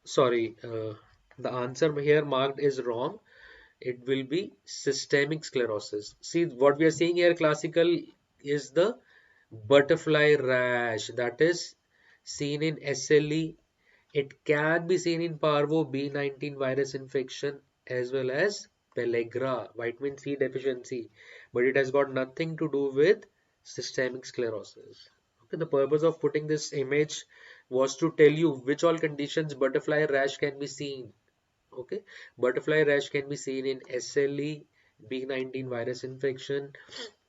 sorry, the answer here marked is wrong. It will be systemic sclerosis. See, what we are seeing here classical is the butterfly rash that is seen in SLE. It can be seen in parvo B19 virus infection as well as pellagra, vitamin C deficiency, but it has got nothing to do with systemic sclerosis. Okay, the purpose of putting this image was to tell you which all conditions butterfly rash can be seen. Okay, butterfly rash can be seen in SLE, B19 virus infection,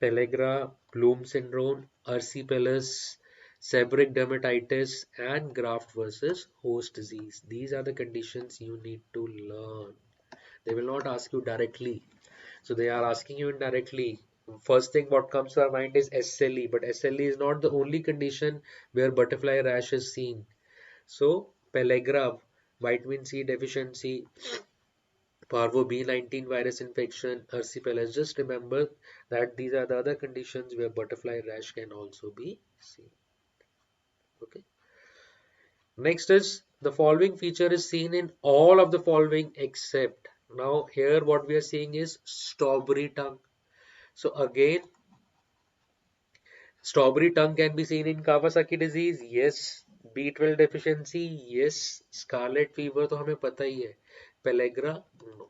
pellagra, Bloom syndrome, erysipelas, seborrheic dermatitis, and graft versus host disease. These are the conditions you need to learn. They will not ask you directly. So they are asking you indirectly. First thing what comes to our mind is SLE, but SLE is not the only condition where butterfly rash is seen. So pellagra, vitamin C deficiency, parvo B19 virus infection, erysipelas. Just remember that these are the other conditions where butterfly rash can also be seen. Okay. Next is the following feature is seen in all of the following except. Now here what we are seeing is strawberry tongue. So again, strawberry tongue can be seen in Kawasaki disease. Yes. B12 deficiency. Yes. Scarlet fever तो हमें पता ही है. Pellagra. No.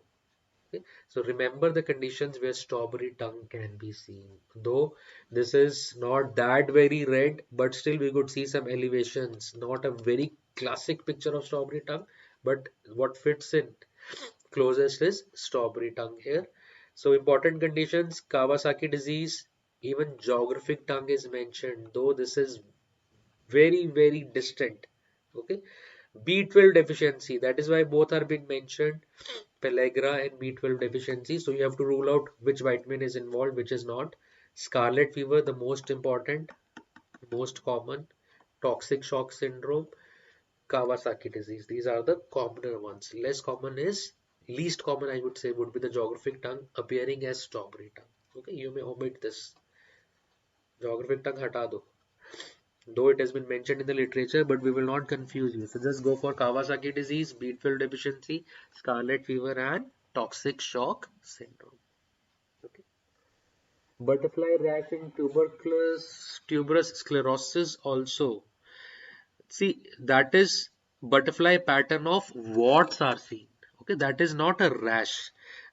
Okay. So remember the conditions where strawberry tongue can be seen. Though this is not that very red, but still we could see some elevations. Not a very classic picture of strawberry tongue, but what fits in closest is strawberry tongue here. So important conditions, Kawasaki disease, even geographic tongue is mentioned, though this is very distant. Okay. B12 deficiency, that is why both are being mentioned, pellagra and B12 deficiency. So you have to rule out which vitamin is involved, which is not. Scarlet fever, the most important, most common. Toxic shock syndrome, Kawasaki disease. These are the commoner ones. Less common is, least common I would say, would be the geographic tongue appearing as strawberry tongue. Okay, you may omit this. Geographic tongue hata do. Though it has been mentioned in the literature, but we will not confuse you. So just go for Kawasaki disease, B12 deficiency, scarlet fever, and toxic shock syndrome. Okay. Butterfly rash in tuberous sclerosis also. See, that is butterfly pattern of warts are seen. Okay, that is not a rash.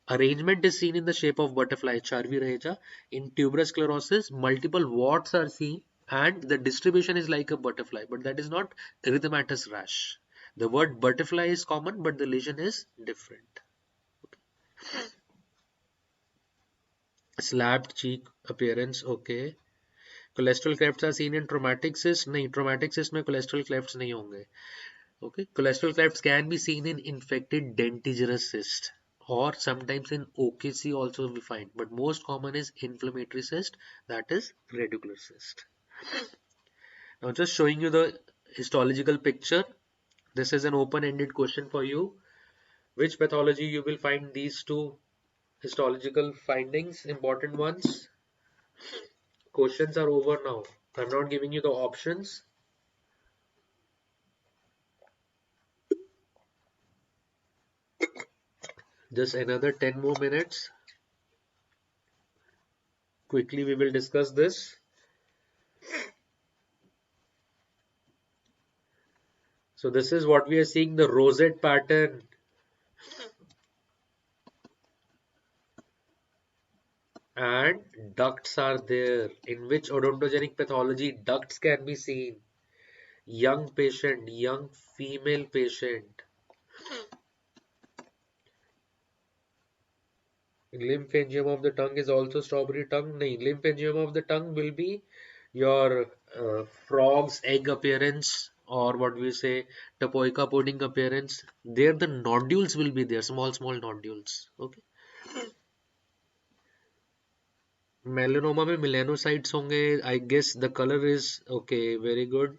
Arrangement is seen in the shape of butterfly, Charvi Raheja. In tuberous sclerosis, multiple warts are seen and the distribution is like a butterfly, but that is not erythematous rash. The word butterfly is common, but the lesion is different. Slapped cheek appearance, okay. Cholesterol clefts are seen in traumatic cyst. नहीं, traumatic cyst में cholesterol clefts नहीं होंगे. Okay, cholesterol clefts can be seen in infected dentigerous cyst or sometimes in OKC also we find, but most common is inflammatory cyst, that is radicular cyst. Now just showing you the histological picture. This is an open-ended question for you. Which pathology you will find these two histological findings, important ones? Questions are over now. I'm not giving you the options. Just another 10 more minutes. Quickly we will discuss this. So this is what we are seeing, the rosette pattern. And ducts are there. In which odontogenic pathology ducts can be seen? Young patient, young female patient. Lymphangium of the tongue is also strawberry tongue. No, lymphangium of the tongue will be your frog's egg appearance or what we say tapoica pudding appearance, there the nodules will be there, small small nodules. Okay, melanoma में melanocytes होंगे. I guess the color is okay. Very good,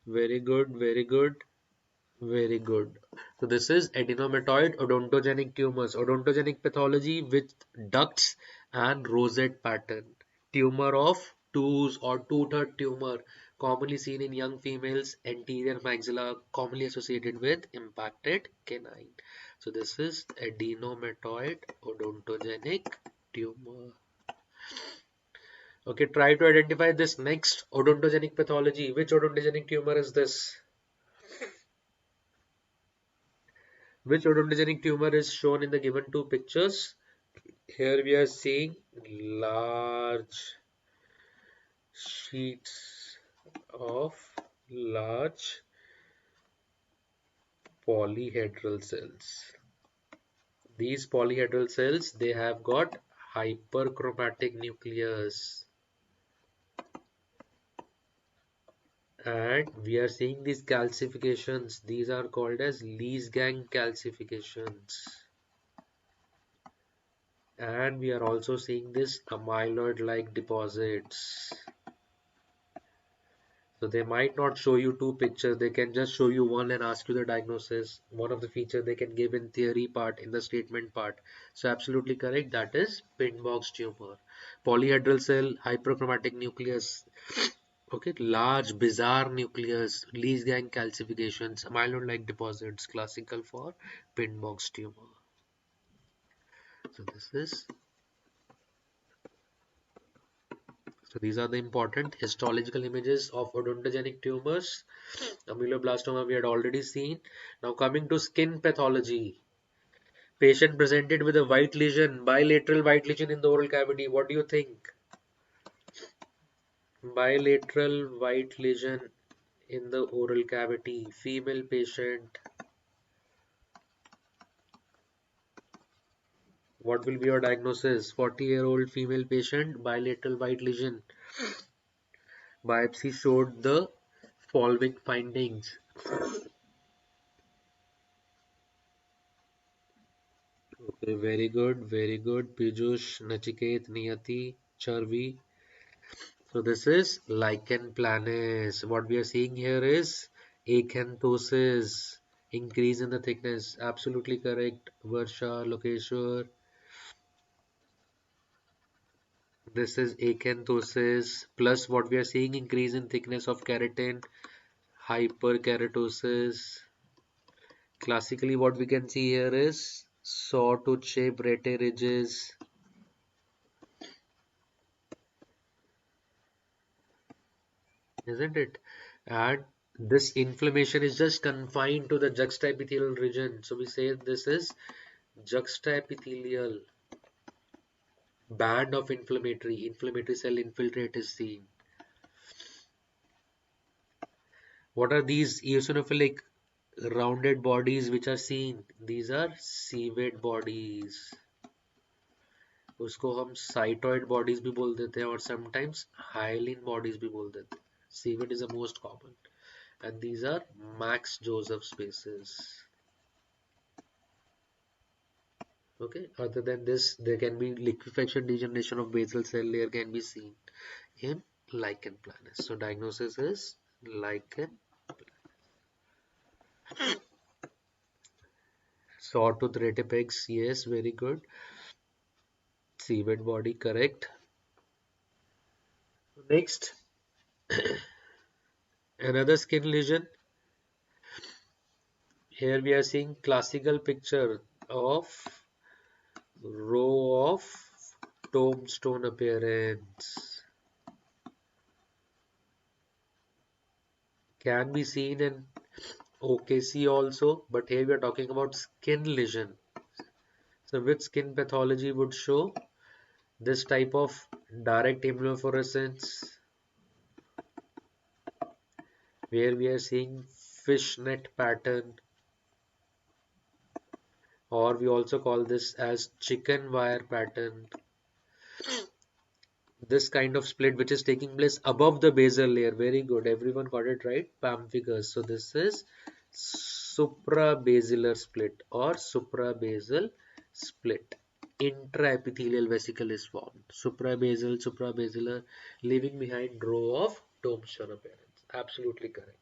very good, very good, very good. So this is adenomatoid odontogenic tumors, odontogenic pathology with ducts and rosette pattern. Tumor of tooth or two-third tumor, commonly seen in young females, anterior maxilla, commonly associated with impacted canine. So this is adenomatoid odontogenic tumor. Okay, try to identify this next odontogenic pathology. Which odontogenic tumor is this? Which odontogenic tumor is shown in the given two pictures? Here we are seeing large sheets of large polyhedral cells. These polyhedral cells, they have got hyperchromatic nucleus, and we are seeing these calcifications. These are called as Lees-Gang calcifications. And we are also seeing this amyloid-like deposits. So they might not show you two pictures, they can just show you one and ask you the diagnosis. One of the features they can give in theory part, in the statement part. So absolutely correct, that is pin box tumor. Polyhedral cell, hyperchromatic nucleus, okay, large bizarre nucleus, Lees gang calcifications, amyloid-like deposits, classical for pin box tumor. So this is So these are the important histological images of odontogenic tumors. Ameloblastoma we had already seen. Now coming to skin pathology. Patient presented with a white lesion, bilateral white lesion in the oral cavity. What do you think? Bilateral white lesion in the oral cavity. Female patient. What will be your diagnosis? 40-year-old female patient, bilateral white lesion. Biopsy showed the following findings. Okay, very good. Piyush, Nachiket, Niyati, Charvi. So this is lichen planus. What we are seeing here is acanthosis, increase in the thickness. Absolutely correct. Varsha, Lokeshwar. This is acanthosis plus what we are seeing increase in thickness of keratin, hyperkeratosis. Classically, what we can see here is sawtooth shape rete ridges. Isn't it? And this inflammation is just confined to the juxtaepithelial region. So we say this is juxtaepithelial band of inflammatory cell infiltrate is seen. What are these eosinophilic rounded bodies which are seen? These are cevate bodies. उसको हम cytoid bodies भी बोल देते हैं और sometimes hyaline bodies भी बोल देते हैं. Cevate is the most common. And these are Max Joseph spaces. Okay, other than this, there can be liquefaction degeneration of basal cell layer can be seen in lichen planus. So diagnosis is lichen. Sawtooth retipex, yes, very good. Cevate body, correct. Next, another skin lesion. Here we are seeing classical picture of row of tombstone appearance. Can be seen in OKC also, but here we are talking about skin lesion. So which skin pathology would show this type of direct immunofluorescence, where we are seeing fishnet pattern, or we also call this as chicken wire pattern. This kind of split which is taking place above the basal layer. Very good, everyone got it right. Pemphigus. So this is suprabasilar split or suprabasal split. Intraepithelial vesicle is formed. Suprabasal, suprabasilar, leaving behind row of tombstone appearance. Absolutely correct.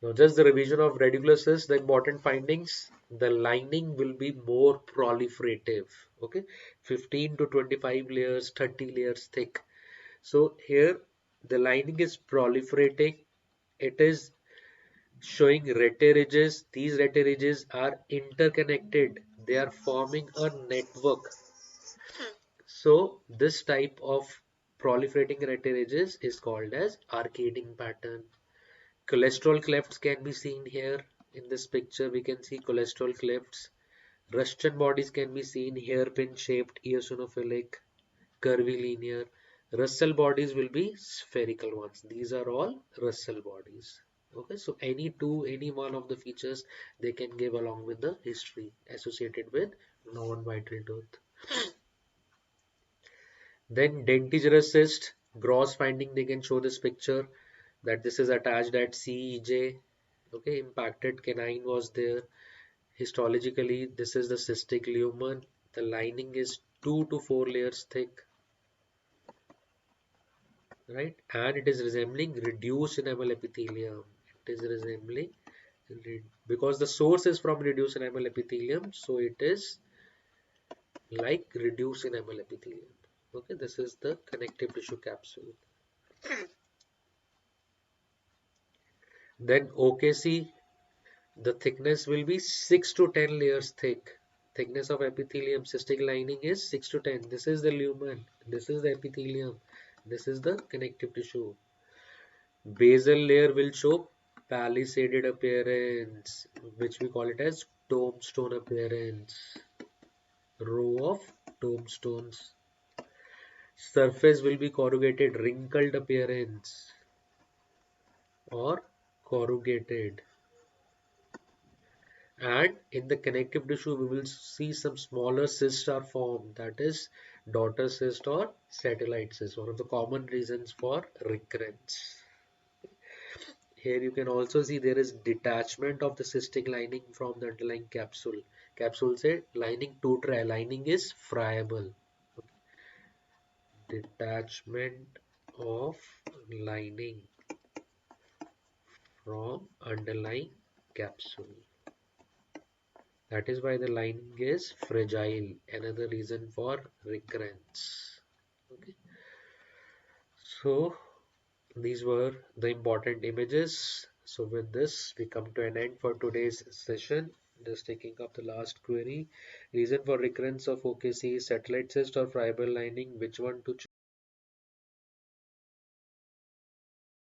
Now, just the revision of radicular cyst, the important findings, the lining will be more proliferative. Okay, 15 to 25 layers, 30 layers thick. So here the lining is proliferating. It is showing reteridges. These reteridges are interconnected. They are forming a network. So this type of proliferating reteridges is called as arcading pattern. Cholesterol clefts can be seen here in this picture. We can see cholesterol clefts. Russian bodies can be seen, hairpin shaped, eosinophilic, curvy linear. Russell bodies will be spherical ones. These are all Russell bodies. Okay, so any one of the features they can give along with the history associated with non-vital tooth. Then dentigerous cyst, gross finding, they can show this picture that this is attached at CEJ. Okay, impacted canine was there. Histologically, this is the cystic lumen. The lining is 2 to 4 layers thick, right? And it is resembling reduced enamel epithelium. It is resembling, because the source is from reduced enamel epithelium, so it is like reduced enamel epithelium. Okay, this is the connective tissue capsule. Then OKC, the thickness will be 6 to 10 layers thick. Thickness of epithelium, cystic lining is 6 to 10. This is the lumen. This is the epithelium. This is the connective tissue. Basal layer will show palisaded appearance, which we call it as tombstone appearance. Row of tombstones. Surface will be corrugated, wrinkled appearance or corrugated. And in the connective tissue, we will see some smaller cysts are formed, that is daughter cyst or satellite cyst, one of the common reasons for recurrence. Here you can also see there is detachment of the cystic lining from the underlying capsule. Capsule say lining to try, lining is friable. Detachment of lining from underlying capsule. That is why the lining is fragile. Another reason for recurrence. Okay. So these were the important images. So with this, we come to an end for today's session. Just taking up the last query. Reason for recurrence of OKC, satellite cyst or friable lining, which one to choose?